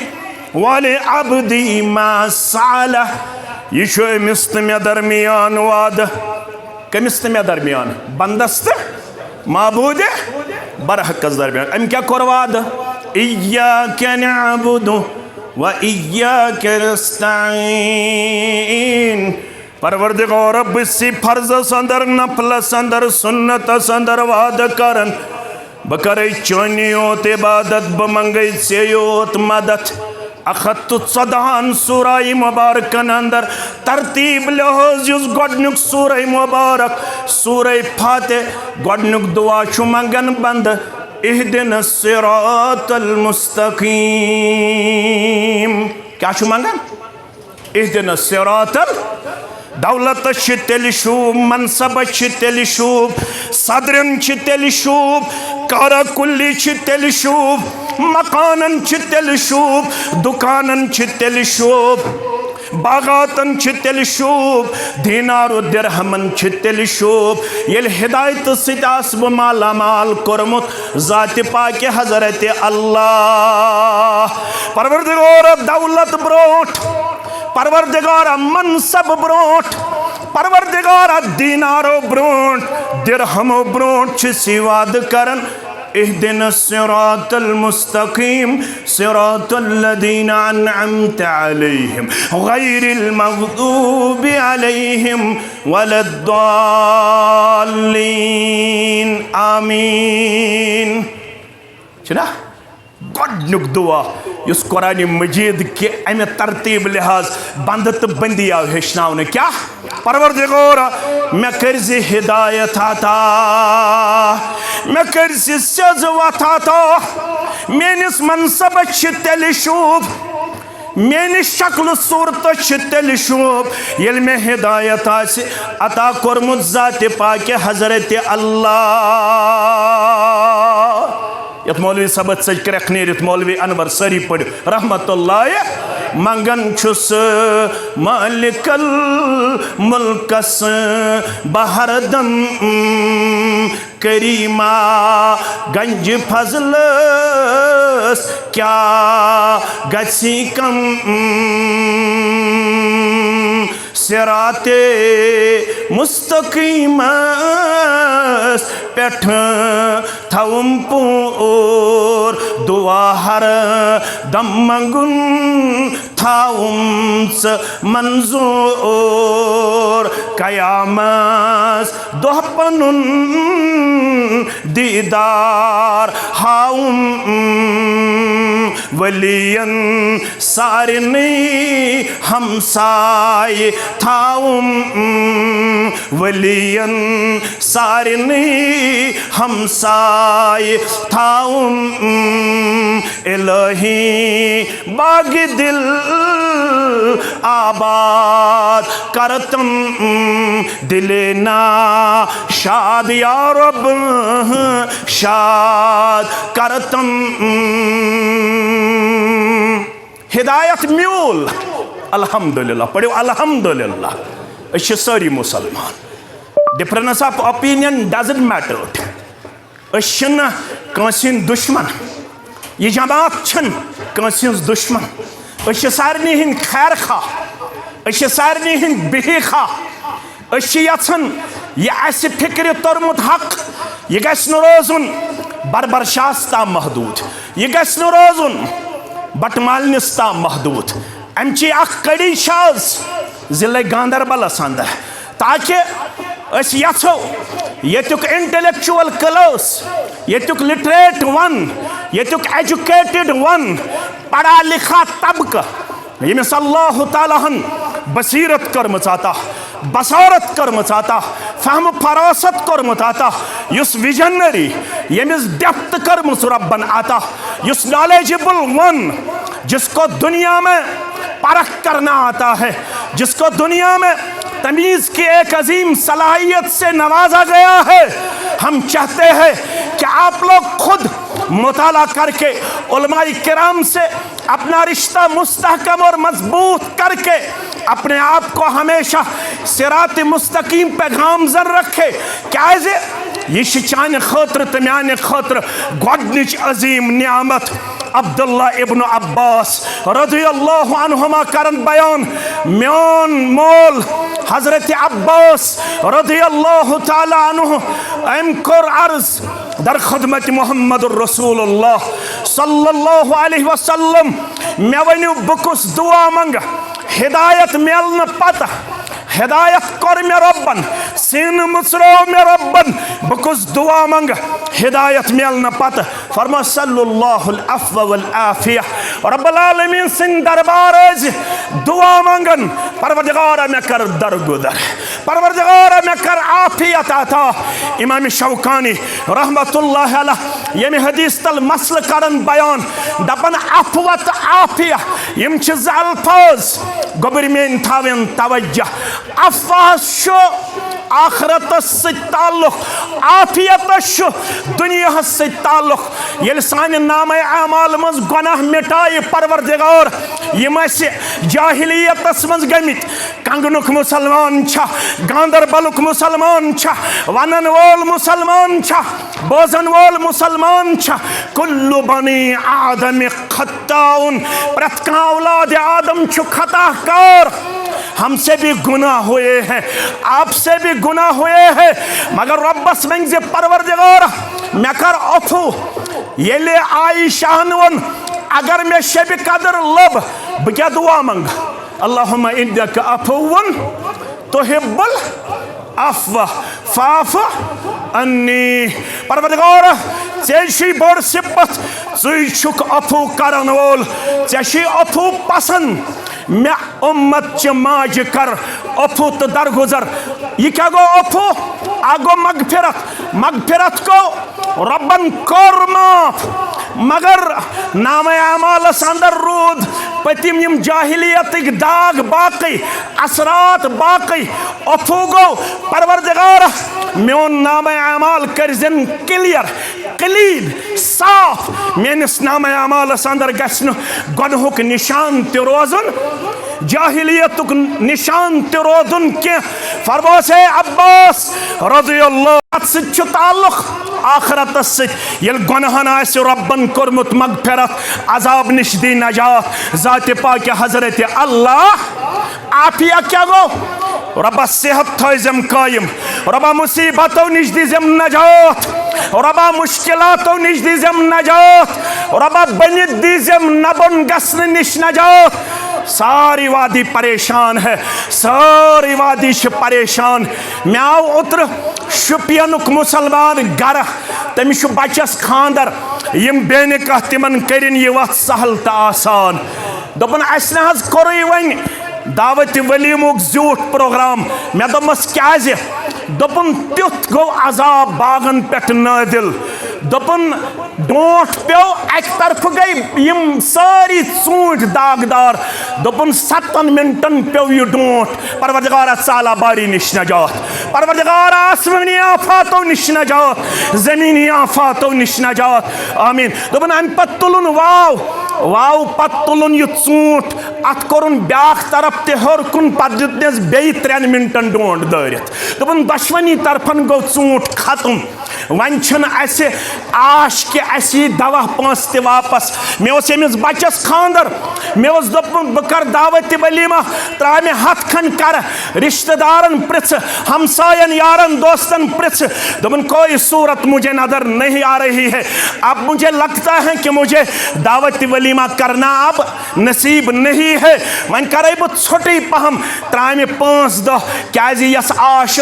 वले अब्दी मा साला। यह अमिस तो मे दरमियान वाद। कमिस तो मे दरमियान? बंदस तो माबूद बरहकस दरमियान। अम क्या कोर वाद? इय्याका नअबुदु व इय्याका नस्तईन। परवरदिगार बसी फर्ज अंदर नफल अंदर सुन्नत अंदर वाद करन बह कर चोत इबादत बह मंगई ऐ योत मदद। 14 सूरा मुबारकन अंदर तरतीब लिहाज गोडनुक सूरा मुबारक सूरा फातिह गोडनुक दुआ मंगन बंद इहदिना सिरातल मुस्तकीम। क्या मंगन? इहदिना सिरातल। दौलत तेल शूब, मनसब तेल शूब, सदरन तेल शूब, कारा कुल्ली तेल शूब, मकानन तेल शूब, दुकानन तेल शूब, बागातन तेल शूब, दीनार दिरहमन तेल शूब। ये हिदायत सत माला माल कोरमुत जात पाक हजरत अल्लाह। परवरदिगार दौलत ब्रोट, परवरदिगार मनसब ब्रोट, परवरदिगार दीनारो ब्रोट, दिरहमो ब्रोट सिवाद करन इहदिना सिरातल मुस्तकीम सिरातल लदीना अनअमत अलैहिम गैरिल मग़दूबि अलैहिम वलद्दाल्लीन। आमीन। चला गोडनुक दुआ इस कुरान मजीद के अमे तरतीब लिहाज बंद तो बंदी आव हेचनावन। क्या? परवरदिगार मे करज़ि हिदायत अता, मे करज़ि सेज वत अता। मेनिस मनसब तेल शूब, मेनि शक्ल सूरत तेल शूब ये मे हिदायत अता कोरमुत जात पाक हजरत अल्लाह। यत मौलवी सबत सज क्रख नेरित मौलवी अनवर सरी पढ़ रहमतुल्लाह मंगन छुस मालिकल मुल्कस बहरदम करीमा गंज फजलस क्या गसी कम सिराते मुस्तकीमस पेठ थवम पूर दुआ हर दम मंगुन थाउम्स मंजूर कयामस दोहपनुन दीदार हाउम वलियन सारनी हमसाय थाउम वलियन सारनी हमसाय थाउम इलाही बाग दिल आबाद करतम दिलेना शाद या रब शाद करतम। हिदायत म्यूल अल्हम्दुलिल्लाह पढ़ो अल्हम्दुलिल्लाह। अच्छे सारी मुसलमान difference of opinion doesn't matter. कंसिन दुश्मन यह जमात कंसिन दुश्मन। सारे हिंद खैर खा, सारे हिंद बिही खा। यहान यह फिक्र तोरमुत हक यह गो रोजुन बरबरशास ताम महदूद, यह गो रोजुन बटमालनिस ताम महदूद। अमची कड़ी शाज जिले गांधरबलस अंदर ताकि यथो युक इंटेलेक्चुअल क्लास, युक लिटरेट वन, युक एजुकेटेड वन, पढ़ा लिखा तबका यमिस अल्लाह ताला बसीरत कर्मच अता, बसारत कर्मच अता, फहम फरासत कर्मच अता, युस विजनरी यमिस डेप्थ कर्मच रब्बन अता, युस नॉलेजेबल वन जिसको दुनिया में परख करना आता है, जिसको दुनिया में तमीज़ की एक अजीम सलाहियत से नवाजा गया है। हम चाहते हैं कि आप लोग खुद मुताला करके उलमाए किराम से अपना रिश्ता मुस्तहकम और मजबूत करके अपने आप को हमेशा सिरात मुस्तकीम पे गामजन रखे। क्या ये चान खतर तो मान खतर गोडनिच अजीम नियामत। अब्दुल्ला इब्न अब्बास रज़ियल्लाहु अन्हुमा करन बयान, म्यान मोल हजरत अब्बास रज़ियल्लाहु ताला अन्हु अम कर अर्ज दर खदमत मोहम्मद रसूलुल्लाह सल्लल्लाहु अलैहि वसल्लम, मे वनु बकुस दुआ मंग हिदायत मिलन पता हिदायत कर मे रब्बन, सीन मुसरो मे रब्बन, बकुस दुआ मंग हिदायत मिलन पता। फरमा सल्लल्लाहु अफ़्व वल आफिया, रब्बुल आलमीन सिन दरबार दुआ मंगन, परवरदिगार मे कर दरगुदर, परवरदिगार मे कर आफियत अता। इमाम शौकानी रहमतुल्लाह अलैह यम हदीस तल मसल करन बयान, दपन अफवत आफिया यम छ अल्फाज गोबर में थावन तवज्जो। अफवाह शो आखरत से ताल्लुक, आफियत शो दुनिया से ताल्लुक। ये सान नाम अमाल मज गुनाह मिटाए परवरदिगार यम जाहिलियत मज गमित, कंगनुक मुसलमान छा, गांदरबलुक मुसलमान छा, वनन वोल मुसलमान छा, बोजन वोल मुसलमान छा, कुल्लु बनी आदम खत्ताउन, प्रत औलाद आदम छु खताकार। हमसे भी गुनाह हुए हैं, आपसे भी गुनाह हुए हैं, मगर रब्बस मंग परवरदिगार मे कर अफू। ये आयशान वन अगर मे शब कदर लब बह क्या दुआ मंग, अल्लाहुम्मा इन्नका अफुव्वुन तुहिब्बुल अफ़्व फ़अफ़ु अन्नी। परवरदिगार ऐसी बड़ सिफत छुक अफू करन वोल, ऐसी अफू पसंद। मे उम्मत च माज कर अफू तो दरगुजर। ये क्या गो अफू? आगो मगफिरत, मगफिरत को रब्बन कर माफ, मगर नाम अमालस अंदर रूद पतिम यम जाहिलियत दाग बाकी असरात बाकी। अफू गो परवरदिगार मोन नाम अमाल करजन क्लियर क्लीन साफ, मेनिस नाम अमालस अंदर गस्न गुनहुक निशान ते रोजन, जाहिलियतुक निशान ते रोदन के। फरमास है अब्बास रज़ियल्लाहु से ताल्लुक आखरत से, ये गुनहन आसि रब्बन कोरमुत मगफिरत, अजाब निश दी नजात, ज़ात पाक हजरत अल्लाह। आफिया क्या गो? रब्बा सेहत थम कायम, रब्बा मुसीबतों निश दीजम नजात, रब्बा मुश्किलातों निश दीजम नजात, रब्बा बनित दीजम नबन गसन निश नजात। सारी वादी परेशान है, सारी वादी परेशान। म्याव उतर शुपियनुक मुसलमान गर, तमिश बचस खानदर, यम बेन कह तिमन करिन ये वत सहल तो आसान। दोपन अस न हज कोरु वन दावत वलीमुक झूठ प्रोग्राम। मे दोपमस क्या दोपन तुथ गो अजाब बागन पे नादिल। दोपन डोट पे अक तरफ गई यम सारी चूंट दागदार। दोपन 7 मिनटन पे यह डोट। परवरदिगार साला बारी निश नजात, परवरदिगार आसमानी आफातों निश नजात, जमीनी आफातों निश नजात। आमीन। दोपन अम पत तुलन वाव, वाव पत तुलन यह चूंट, अत कोरुन ब्याख तरफ ते हर कुन पत दितनेस बे 3 मिनटन डोट दारित। दोपन दशवनी तरफन गो चूंट खत्म। वन असे आश कि अस दवा पांच ते वापस। मे अमिस बचस खानदर, मे दोपन बह कर दावत वलीमा, त्रा मे हथ खन कर, रिश्तेदारन पृछ, हमसायन यारन दोस्तन पृछ। दोपन कोई सूरत मुझे नजर नहीं आ रही है, अब मुझे लगता है कि मुझे दावत वलीमा करना अब नसीब नहीं है। वन करे बह छोटी पहम, त्रा मे 5 दह, क्या यस आश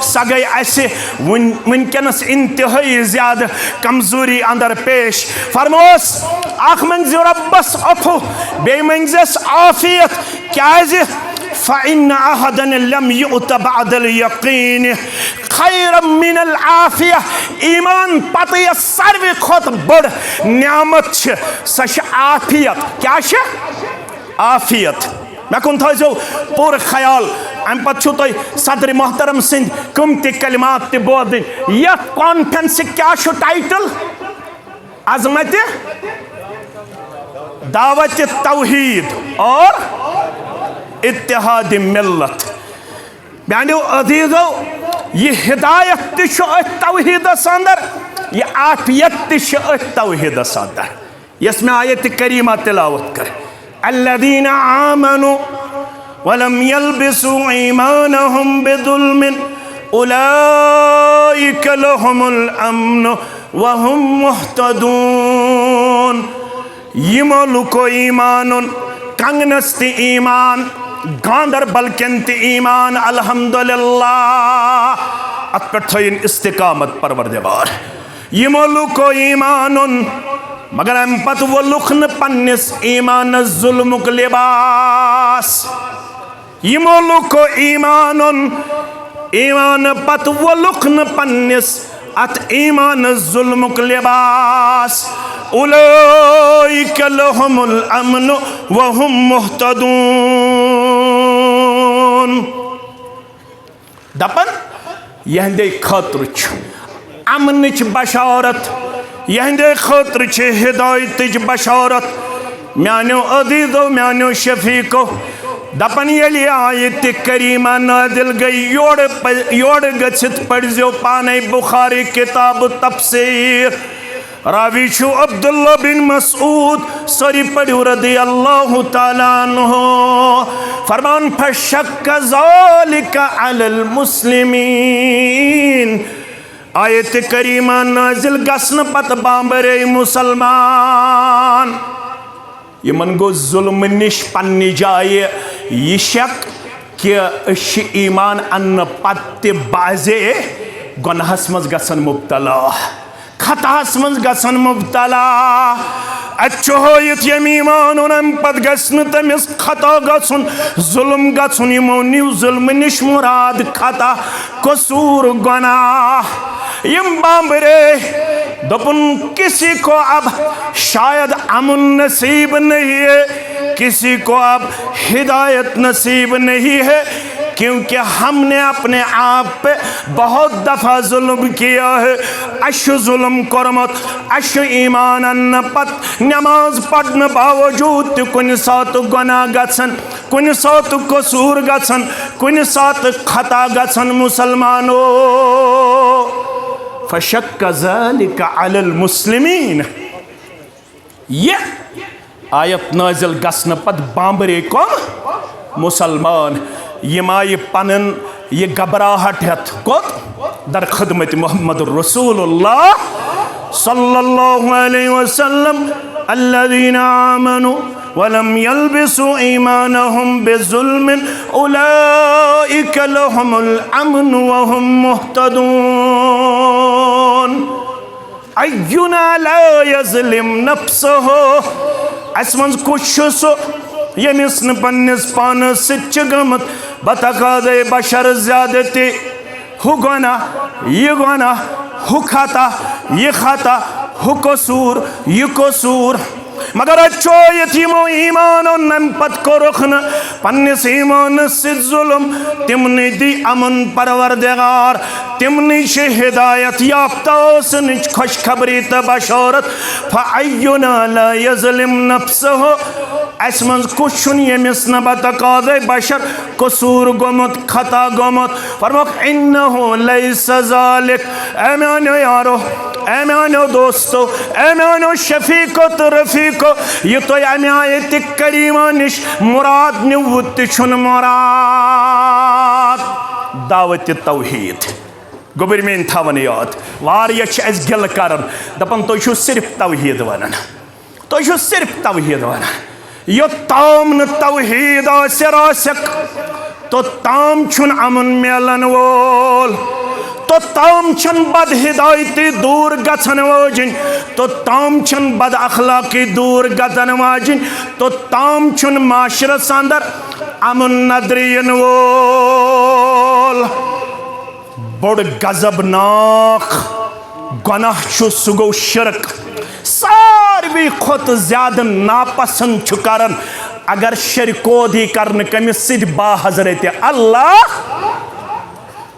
स गई असे वनकनस इंतहाई ज्यादा कमजोरी अंदर पेश। फरमोस अख मंग रब्बस अफू, बे मंगस आफियत। क्या फ़इन अहदन लम युत बअदल यकीन खैरम मिनल आफिया। ईमान पत यह सारवे खोत बड़ नियामत सह आफियत। क्या आफियत? मे कुन थो पूर ख्याल। अम पे सदर मोहतरम सिंध कम त कलिमात बोदन। यथ कॉन्फ्रेंस क्या टाइटल? अजमत दावत तौहीद और इत्तिहाद मिल्लत। म्यानो अजीजो ये हिदायत तौहीदस अंदर, ये आफियत तौहीदस अंदर। इसमें आयत करीमा तिलावत कर, अल्लज़ीना आमनु वलम यल्बिसू ईमानहुम बिजुल्मिन उलाइका लहुमुल अम्न वहुम मुहतदून। यमो लुको ईमानुन कंगनस ति ईमान, गांदरबल केन ति ईमान, अल्हम्दुलिल्लाह अत पे थयन इस्तिकामत परवरदिगार। यमो लुको ईमानुन मगर अम पत वो लुखन पन्निस ईमान जुल्मुक लिबास। यमो लुको ईमानुन ईमान पत वो लुखन पन्निस अत ईमान जुल्मुक लिबास। उलाइका लहुमुल अम्न वहुम मुहतदून। दपन यहंदे खतर अमनच बशारत, यहंदे खतर हिदायत बशारत। म्यानो अदीदो म्यानो शफीको दपन ये आयत करीमा नादिल गई योड़ गछित पढ़ो पाने बुखारी किताब तफसीर। रावी छु अब्दुल्ला बिन मसूद सरी पढ़ो रदियल्लाहु ताला अन्हु। फरमान फशक्क ज़ालिका अलल मुस्लिमीन। आयत करीमा नाजिल गसन पत बांबरे मुसलमान। यमन गो जुल्म निश पन्नी जाए यह शक कि ईमान अन्न पत्ते बाजे गुनाहस मज गसन मुब्तला, खतास मज गसन मुब्तला। अच्छो होयत यम ईमान उन पत गसन तमिस खता गसन जुल्म गसन। यमो न्यू जुल्म निश मुराद खता कसूर गुनाह। यम बांबरे दपन किसी को अब शायद अमन नसीब नहीं है, किसी को अब हिदायत नसीब नहीं है, क्योंकि हमने अपने आप पे बहुत दफ़ा जुल्म किया है। अशु जुल्म करमत, अशु ईमान अन्न पत नमाज पढ़ने बावजूद कुन सात गुनाह गसन, कुन सात कसूर गसन, कुन सात खता गसन मुसलमानो। फशक्क ज़ालिका अलल मुस्लिमीन। ये आयत नाजिल गसन पत बांबरे को मुसलमान यम आय पन ये घबराहट हेत कोत दर खिदमत मोहम्मद रसूलुल्लाह सल्लल्लाहु अलैहि वसल्लम। अल्लज़ीना आमनु वलम यल्बिसू ईमानहुम बिजुल्मिन उलाइका लहुमुल अम्न वहुम मुहतदून। अय्युना ला यज़लिम नफ्सहु। असमंज कुछ सो यमिस न पन्निस पानस सिच गमत बतकादे बशर ज़्यादती। हु गुना ये गुना, हु खाता ये खाता, हु कसूर ये कसूर। मगर अच्छो यतीमो ईमान नम पत को रुखन पन्निस ईमान से जुल्म तिमने दी अमन परवरदिगार, तिमने शे हिदायत याफ्ता सन खुशखबरी त बशारत। फअय्युना ला यज़लिम नफ्सहु। असमंज कुछुन यमिस न बतकादे बशर कसूर गोमत, खता गोमत। फरमाक इन्नहु लैसा ज़ालिक। ऐ म्यानो यारो, ऐ म्यानो दोस्तो, ऐ म्यानो शफीको तो रफीको, ये तो अमे आयत करीमा निश मुराद निवुत छुन मुराद दावत तौहीद। गोबर मेन थावन याद वारिया अस गिल कर दपन तुम सिर्फ तौहीद वनान, तुम सिर्फ तौहीद वनान। यो ताम न तौहीद आसक तो ताम छुन अमन मिलन वोल, तो ताम छन बद हिदायती दूर गछन वाजिन, तो ताम छन बद अखलाकी दूर गदन वाजिन, तो ताम छुन माशरस अंदर अमन नदरियन वोल। बड़ गजबनाक गुनाह छु सु गो शिरक। सारवी खुद ज्यादा नापसंद छु करन अगर शरकोदी करन कमिस सिद बा हजरत अल्लाह।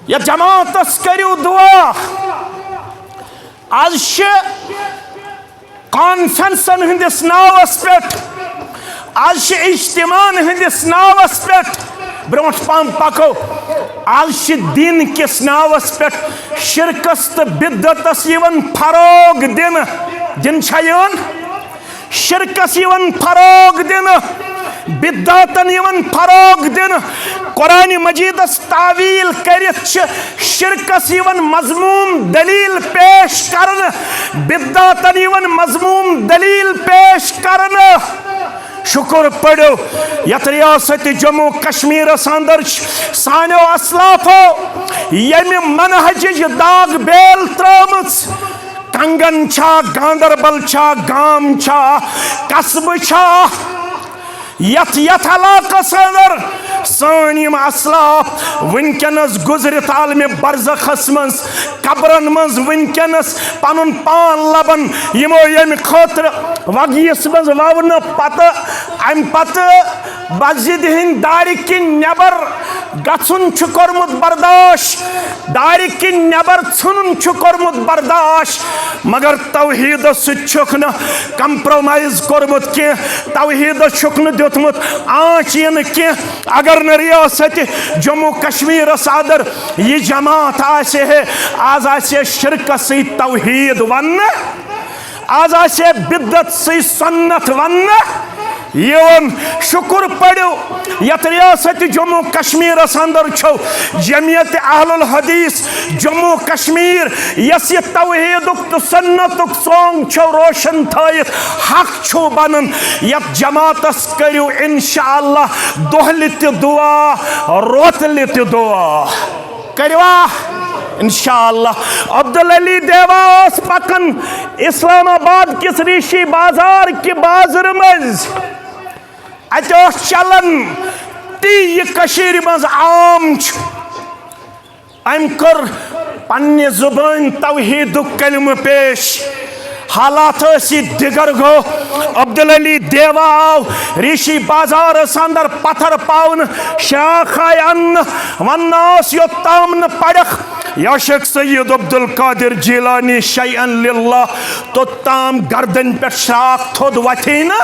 या जमातस करियो दुआ। आज कॉन्फ्रेंसन हंदिस नावस पे आज इज्तिमान हंदिस नावस पे ब्रोट पाम पको आज दिन किस नावस पे शिरकस तो बिद्दतस यवन फरोग दिन शिरकस यवन फरोग दिन बिद्दातन यवन फरोग दिन कुरान मजीदस तावील करित शिरकस यवन मजमूम दलील पेश करन बिद्दातन यवन मजमूम दलील पेश करन शुक्र पड़ो यथ रियासत जम्मू कश्मीर अंदर सानो असलाफो यमि मनहज दाग बेल त्रमच कंगन छा गांदरबल छा गाम छा कस्ब छा यथ इलाकस अंदर सान यम असलाफ वनकनस गुजरित आलम बरज़खस मज कब्रन मज वनकनस पनुन पान लबन यमो यम खतर वगीस मज ववन पत अम पत मस्जिद हिंद दारि किन नबर गछुन छु कोरमुत बर्दाश्त दारि किन नबर छुनुन छु कोरमुत बर्दाश्त मगर तौहीद सुख न कंप्रोमाइज कोरमुत के तौहीद छुक न दितमुत आँच यन के अगर न रियासत जम्मू कश्मीर अंदर यह जमात आसे है आज आसे शिरक से तौहीद वन आज आसे बिद्दत से सुन्नत वन यवन शुक्र पड़ो यथ रियासत जम्मू कश्मीर अंदर छो जमियत अहलुल हदीस जम्मू कश्मीर यस यह तौहीदुक तो सुन्नतुक सोंग छो रोशन थयित हक छो बनन यथ जमातस करियो इंशाअल्लाह दोहलि ते दुआ रोतलि ते दुआ करवा इंशाअल्लाह। अब्दुल अली देवा पकन इस्लामाबाद किस ऋषि बाजार के बाजार मज अत चलन ती यह मज आम अम कर पन्ने जुबान तौहीदुक कलम पेश हालात दिगर गो अब्दुल अली देवा आव ऋषि बाजार अंदर पत्थर पावन शाख अन्न वन्नास योत्ताम न पड़ख याशक सैयद अब्दुल कादिर जिलानी शैअन लिल्लाह तोत्ताम गर्दन पे शाख थोद वथी न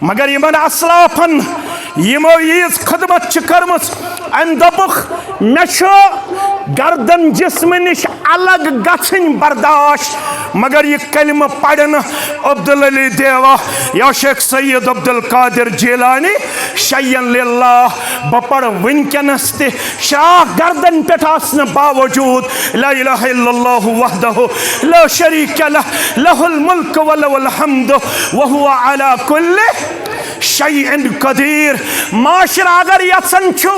मगर यमन असलाफन यमो यीज खदमत कर्मस अम दोपुख मे गर्दन जिस्म निश अलग गछन बर्दाश्त मगर यह कलम पढ़न अब्दुल अली देवा या शेख सैयद अब्दुल कादिर जिलानी शैअन लिल्लाह बह पढ़ वनकनस ते शाह गर्दन पे आसन बावजूद ला इलाहा इल्लल्लाहु वहदहु ला शरीक लह लहुल मुल्क व लहुल हम्द व हुवा अला कुल्लि शैइन कदीर। माशरा अगर यसन छु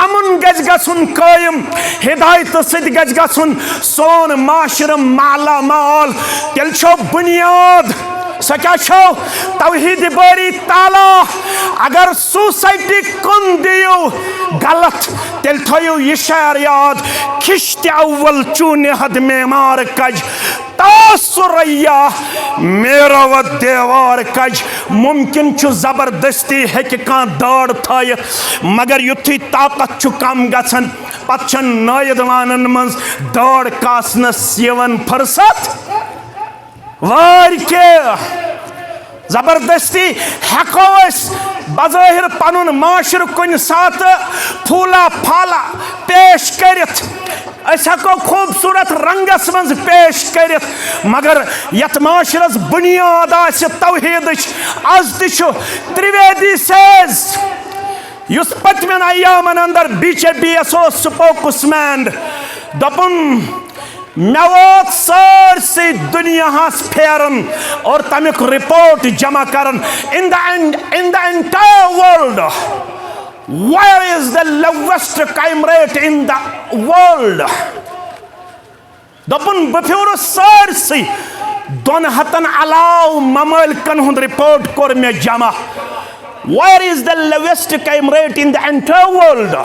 अमन गज गछुन कायम हिदायत सद गज गछुन सोन माशर माला माल तेल छो बुनियाद सो क्या छो तौहीद बारी ताला अगर सोसाइटी कुन दियो गलत तेल थयो ये शायर याद खिश्त अव्वल चूने हद मेमार कज तासुरैया मेरा व देवार कज मुमकिन छु जबरदस्ती है कि कां दाड़ थाय मगर युथी ताकत छु कम गछन पछन नायदवानन मंज दाड़ कासनस यवन फरसत वार के जबरदस्ती हेको बज़ाहिर पनुन माशर कुन सात फूला फाला पेश करित हेको खूबसूरत रंगस मज पेश करित मगर यथ माशरस बुनियाद आसि तौहीदच आज तिछु त्रिवेदी सेज युस पतमेन अय्यामन अंदर बीजेपी सो स्पोक्समैन दपुन मे वोत सारसी दुनियास फेरन और तमिक रिपोर्ट जमा करन in the entire world where is the lowest crime rate in the world दपुन बफ्योर सारसी दोन हतन अलाव ममलकन हुंद रिपोर्ट कोर मे जमा where is the lowest crime rate in the entire world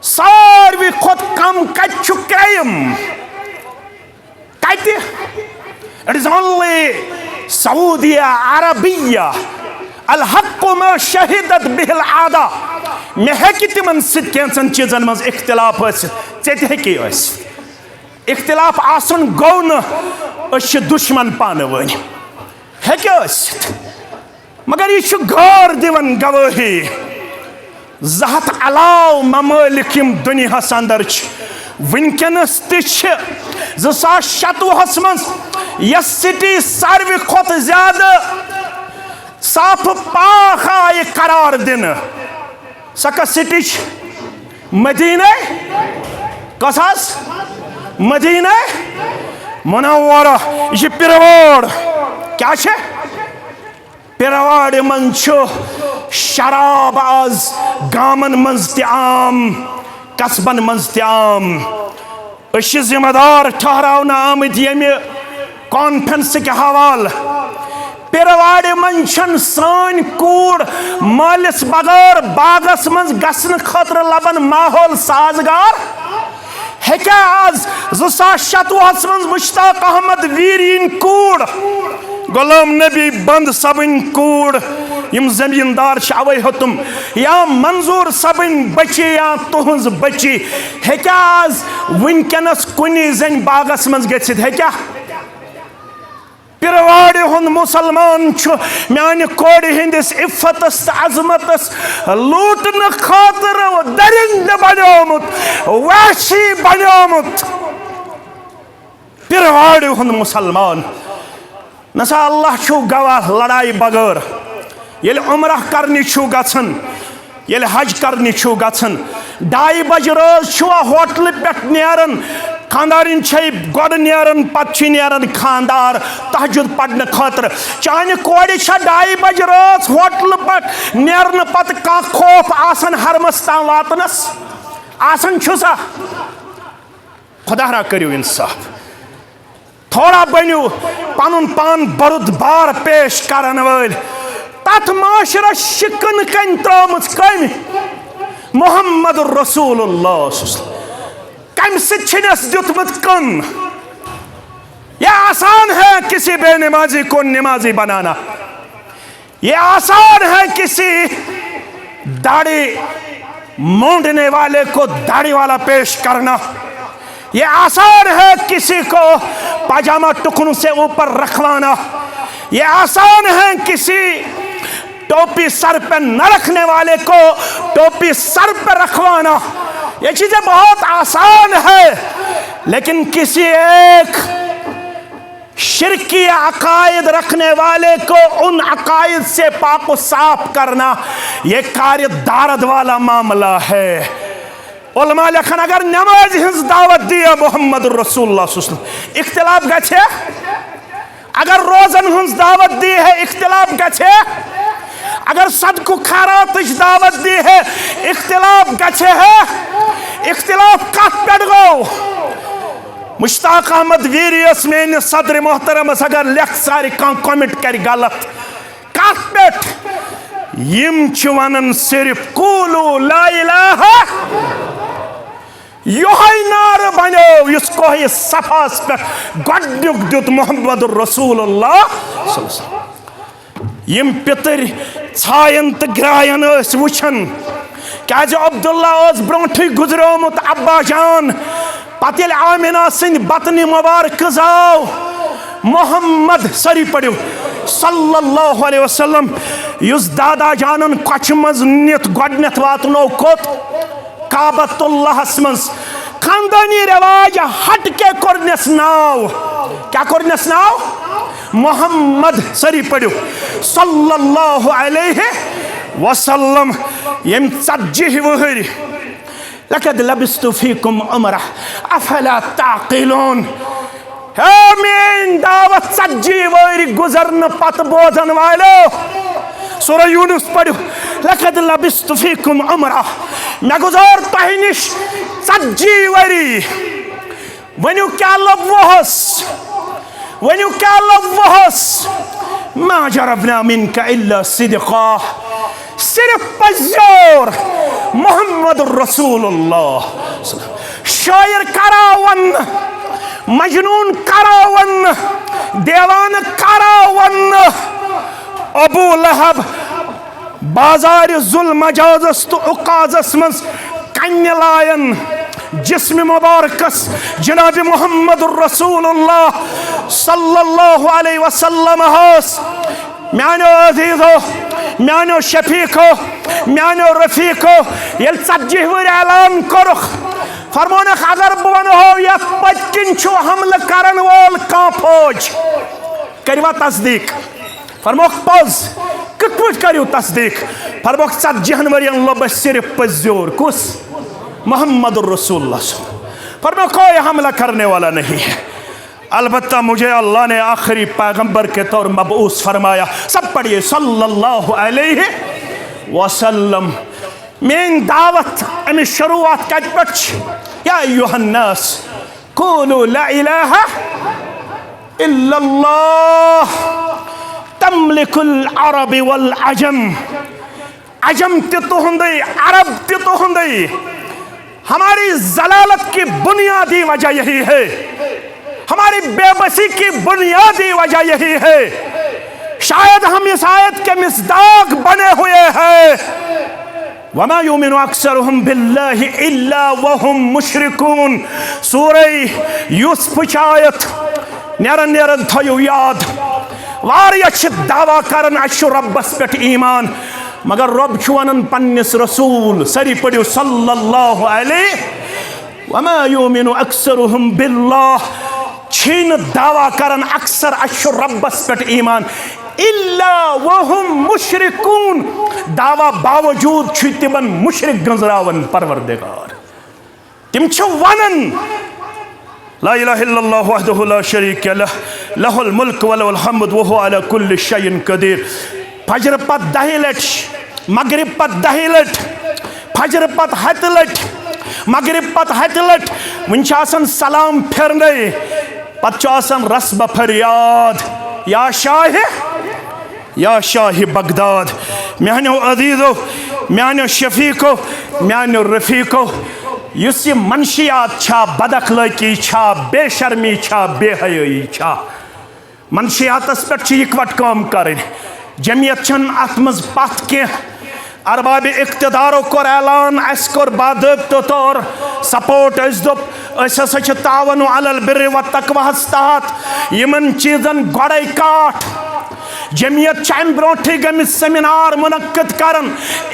सारवी खुद कम कच्छु क्राइम कहते it is only Saudi Arabia अल हक्कु मा शहिदत बिल आदा मे हेकि तिमन सित कैंसन चीजन मज इख्तिलाफ आसित चेत हेकि आसित इख्तिलाफ आसन गौ न अश दुश्मन पान वन मगर यह गौर दिवन गवाही जहत अलाव ममालिक यम दुनिया अंदर वनकस तशतवुहस मज सिटी सारवी खुत ज्यादा साफ पाक आय करार दिन सह सिटी मदीना कस मदीना मुनव्वरा यह पिरवाड़ क्या पिरवाड़ मन शराब आज गामन मज आम कस्बन मज आम जिम्मेदार ठहरावन आमद ये कॉन्फ्रेंस के हवाल पिरवाड़ मन सान कूड़ मालिस बगैर बागस मज गसन खतर लबन माहौल साजगार हेक्या आज 2026 मज मुश्ताक अहमद वीरीन कूड़ गुलाम नबी बंद सबन कूड़ यम जमींदार अवे हतुम या मंजूर सबन बची या तुहज बची हेक्या आज वनकस कुनी जन बागस मज गछित हेक्या पिरवाड़ हुंद मुसलमान मान कोड़ हिंदिस इफ्फतस अजमतस लूटन खातर दरिंद बनोमुत वहशी बनोमुत पिरवाड़ हुंद मुसलमान नसा अल्लाह छु गवाह लड़ाई बगैर ये उमरह करनी छु गछन ये हज करनी छु गछन 2 बज रोज होटल पे नेरन खानदारिन गोड नेरन पत नेरन खानदार तहजुद पढ़ने खतर चाने कोड़ 2 बज रोज होटल पे नेरन पत का खौफ आसन हरमस तां वातनस आसन सा खुदा करियो इंसाफ थोड़ा बनो पन पान बरुदबार पेश करन वल तथ माशरा शिकन कन त्रोम कम मोहम्मद रसूलुल्लाह कम सिनस दुतमुत कन यह आसान है किसी बेनमाजी को नमाजी बनाना यह आसान है किसी दाढ़ी मूंढने वाले को दाढ़ी वाला पेश करना यह आसान है किसी को पाजामा टुकनों से ऊपर रखवाना यह आसान है किसी टोपी सर पर न रखने वाले को टोपी सर पर रखवाना ये चीजें बहुत आसान है लेकिन किसी एक शिरकी अकायद रखने वाले को उन अकायद से पाक साफ करना यह कार्य दारद वाला मामला है उलमा लेखन अगर नमाज हिंस दावत दिया मोहम्मद रसूलुल्लाह इख्तिलाफ गछे अगर रोजन हिंस दावत दी है इख्तिलाफ गछे अगर सदकु खैरात दावत दी है इख्तिलाफ गछे है इख्तिलाफ कत पे गो मुश्ताक अहमद वीरियस मेन सदर मोहतरमस अगर लेख सारी कमेंट कर गलत कत पे यम वन सिर्फ कूलू ला इलाहा योहै नार बनो इस कोह सफास पे गोडनुक दुत मोहम्मद रसूलुल्लाह यम पितर छायन तो ग्रायन वुचन क्या अब्दुल्ला ब्रोठ गुजरोमुत अब्बा जान पत आमिना सिंद बतन मुबारक जाव मोहम्मद सरी पड़ो सल्लल्लाहु अलैहि वसल्लम युस दादा जानन कछ मज नित गोडनेथ वातनो कोत काबतुल्लाहस मज खानदानी रिवाज हट के करनेस नाव क्या करनेस नाव मोहम्मद सरी पड़ो सल्लल्लाहु अलैहि वसल्लम यम 40 वहर लकद लबिस्तु फीकुम उमरा अफला ताक़िलून हे मेन दावत 40 वहर गुजरन पत बोधन वालो सूरह यूनुस पढ़ो लकद लबिस्तु फीकुम उमरा मैं गुजार तह निश 40 वरी वनु क्या लबवहस वनु क्या लबवहस मा जरबना मिनका इल्ला सिदका सिर्फ पजोर मोहम्मद रसूलुल्लाह शायर करावन मजनून करावन देवान करावन अबू लहब बाजार जुल मजाजस तो उकाजस मज कन्या लायन जिस्म मुबारकस जनाब मोहम्मद रसूलुल्लाह सल्लल्लाहु अलैहि वसल्लम हस म्यानो अजीजो म्यानो शफीको म्यानो रफीको ये 40 वर ऐलान करुख फरमानक अगर बह वनो ये पत्किन हमल करन वोल का फौज करवा तस्दीक फरमोक पज कत पट करियो तस्दीक फरमोक 40 वरियन लोब सिर्फ पज्योर कुस मोहम्मद रसूलुल्लाह फरमोक कोई हमला करने वाला नहीं है अलबत्ता मुझे अल्लाह ने आखिरी पैगंबर के तौर मबऊस फरमाया सब पढ़िए सल्लल्लाहु अलैहि वसल्लम मेन दावत अम शुरुआत कत पट या अय्युहन्नास कुलू ला इलाहा इल्लल्लाह तमलिकुल अरब वल अजम अजम ते तुहंदे अरब ते तुहंदे हमारी जलालत की बुनियादी वजह यही है हमारी बेबसी की बुनियादी वजह यही है शायद हम इस आयत के मिस्दाक बने हुए हैं वमा युमिनु अक्सरुहुम बिल्लाहि इल्ला वहुम मुशरिकून सूरह यूसुफ आयत नेरन नेरन थयो याद वारिया दावा करन अशु रब्बस पेट ईमान मगर रब वन पन्निस रसूल सरी पढ़ो सल्लल्लाहु अलैहि वमा युमिनु अक्सरुहुम बिल्लाह छीन दावा करन अक्सर अशु रब्बस पेट ईमान इल्ला वहुम मुशरिकून दावा बावजूद छु तिमन मुशरिक गंजरावन परवरदिगार तिम छु वनन ला इलाहा इल्लल्लाह वहदहु ला शरीक लह लहुल मुल्क व लहुल हम्द व हुवा अला कुल्लि शैइन कदीर फजर पत 10 लट मगरिब पत 10 लट फजर पत 7 लट मगरिब पत 7 लट वुन आसन सलाम फेरने पत आसन रस्ब फरियाद या शाह बगदाद म्यानो अजीजो म्यानो शफीको म्यानो रफीको युस ये मनशियात छा बदअखलाकी छा बेशर्मी छा बेहयाई छा मनशियातस पे इकवट काम कर जमियत छन अत मज पथ के अरबाब इख्तिदारो कोर ऐलान अस कोर बादबतो तौर सपोर्ट अस दोप अस हसा छ तावनु अलल बिर्रि व तकवा तहत यमन चीजन गोड़े काट जमियत अम ब्रोठे गमिस सेमिनार मुनक्कद करन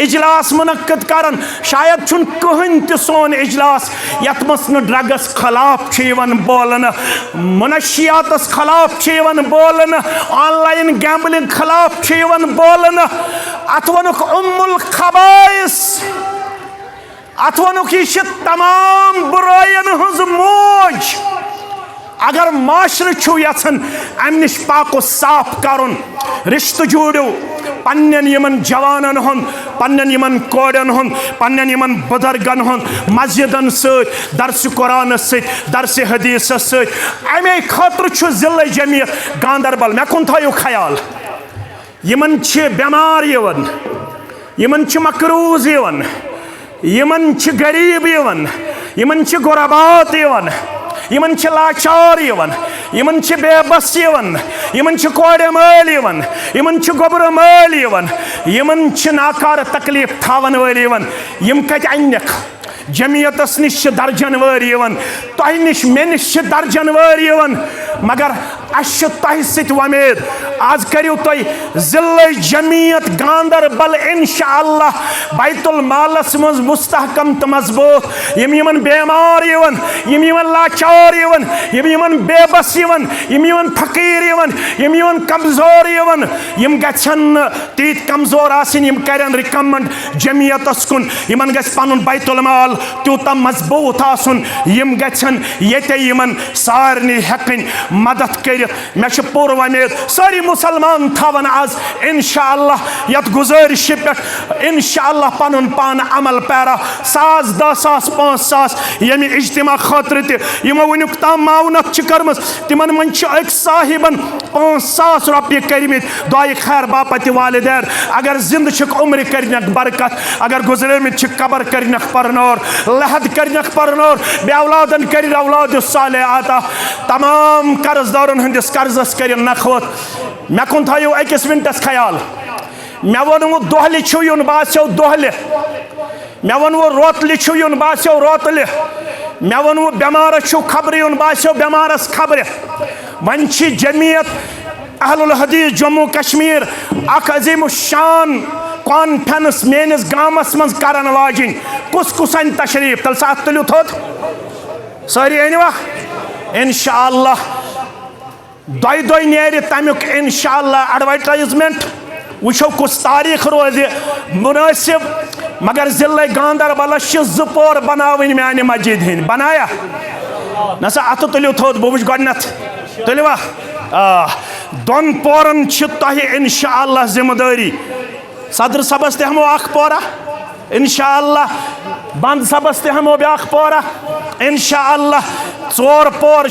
इजलास मुनक्कद करन शायद छुन कहन त सोन इजलास यत मस न ड्रग्स खिलाफ छवन बोलन मुनशियातस खिलाफ छवन बोलन ऑनलाइन गैम्बलिंग खिलाफ छवन बोलन अतवनुक उम्मुल खबाइस अतवनुक ये तमाम बुरायन हज मोज अगर माशर छु यन अम नश पाको साफ करुन रिश्त जोड़ो पन्न यमन जवानन हुन पन्न यमन कोड़न हुन पन्न यमन बुजुर्गन हुन मस्जिदन सत दरस कुरान सत दरस हदीस सत अमे खतर छु जिले जमियत गांदरबल मे कुन थयो ख्याल यमन छ बेमार यवन यमन छ मकरूज यवन यमन छ गरीब यवन यमन छ गुरबात यवन यमन छ लाचार यवन यमन छ बेबस यवन यमन छ कोड़े मल यवन यमन छ गोबर मल यवन यमन छ नाकार तकलीफ थावन वल यवन यम कत अनक जमियतस निश दर्जन वर यवन तह निश मे निश दर्जन वर यवन मगर अस तह सत वमेद आज करियो तुम जिले जमियत गांदरबल इंशाअल्लाह बैतुल मालस मज मुस्तहकम तो मजबूत यम यमन बेमार यवन यम यमन लाचार यवन यम यमन बेबस यवन यम यमन फकीर यवन यम यमन कमजोर यवन यम गछन तीत कमजोर आसिन यम करन रिकमेंड जमियतस कुन यमन गछ पनुन बैतुल माल तूता मजबूत आसुन यम गछन येते यमन सारनी हेकन मदद कर मे पूर वमेद सारी मुसलमान थवन आज इंशाअल्लाह यत गुजारिश पे इंशाअल्लाह पनुन पान अमल पैरा 1000 10,000 5,000 यम इज्तिमा खतर तमो वनुक तम मावनत कर्म तिमन मन साहिबन 5,000 रुपये कर्मित दुआ खैर बापत वालिदैन अगर जिंद उम्र करनक बरकत अगर गुजरमित कबर करनक परनोर लहद करनक परनोर बे औलादन कर औलाद साले आता तमाम कर्जदारन हंदिस कर्जस कर नखवत मे कुन थो अकिस मिनटस ख्याल मे वो दोहल यून बास्यो दोहल मे वो रोतल यून बास्यो रोतल मे वो बेमारस छो खबर यून बास्यो बेमारस खबर वन जमीयत अहलुल हदीस जम्मू कश्मीर अख अजीम शान कॉन्फ्रेंस मेनिस गामस मज करन वाजिन कुस कुस अन तशरीफ तल साथ तुलियो थोद सारी अनवा इंशाअल्लाह दोय नेर तमुक इंशाअल्लाह एडवर्टाइजमेंट वुचो कुछ तारीख रोज मुनासिब मगर जिले गांदरबल ज पोर बनावन माने मस्जिद हिंद बनाया नसा अत तुलियो थोद बह वुच गडनथ तुलवा दोन पोरन तह इंशाअल्लाह जिम्मेदारी सदर सबस ते हमो अख पोरा इंशाअल्लाह बंद सबस ते हमो ब्याख पोरा इंशाअल्लाह चोर पोर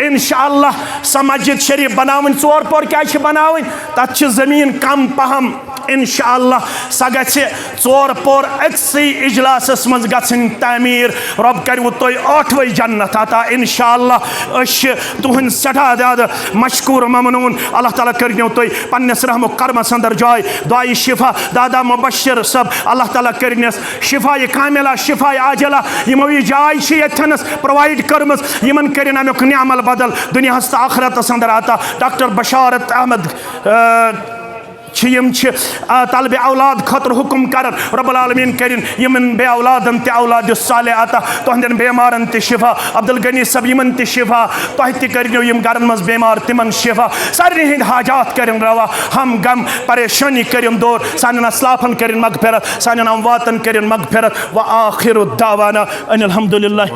इंशाअल्लाह स मस्जिद शरीफ बनावन चोर पोर क्या बनावन तथ जमीन कम पहम इंशाअल्लाह स गि चोर पोर अक्सई इजलास मज गन तमीर रब कर तुम 8वे जन्नत अता इंशाअल्लाह तुहद सठा ज्याद मशकूर ममनून अल्लाह ताला कर तुम पन्नस रहमो करमस अंदर जाय दुआई शिफा दादा मुबशर सब अल्लाह ताला कर शिफा कामिला शिफा आजला यमो यह जाय यथनस प्रोवाइड करमस यमन कर अमुक नियामल बदल दुनिया तो आखरतस अंदर अता डॉक्टर बशारत अहमद तलब औलाद खतर हुक्म कर रब्बुल आलमीन कर यमन बे औलादन ते औलाद साले अता तुहंदन बेमारन ते शिफा अब्दुल गनी सब यमन ते शिफा तुह ते करियो यम गरन मज बेमार तिमन शिफा सारे हिंद हाजात कर रवा हम गम परेशानी कर दूर सान असलाफन कर मगफिरत सान अमवातन कर मगफिरत व आखिर दावाना अनिल हम्दुलिल्लाह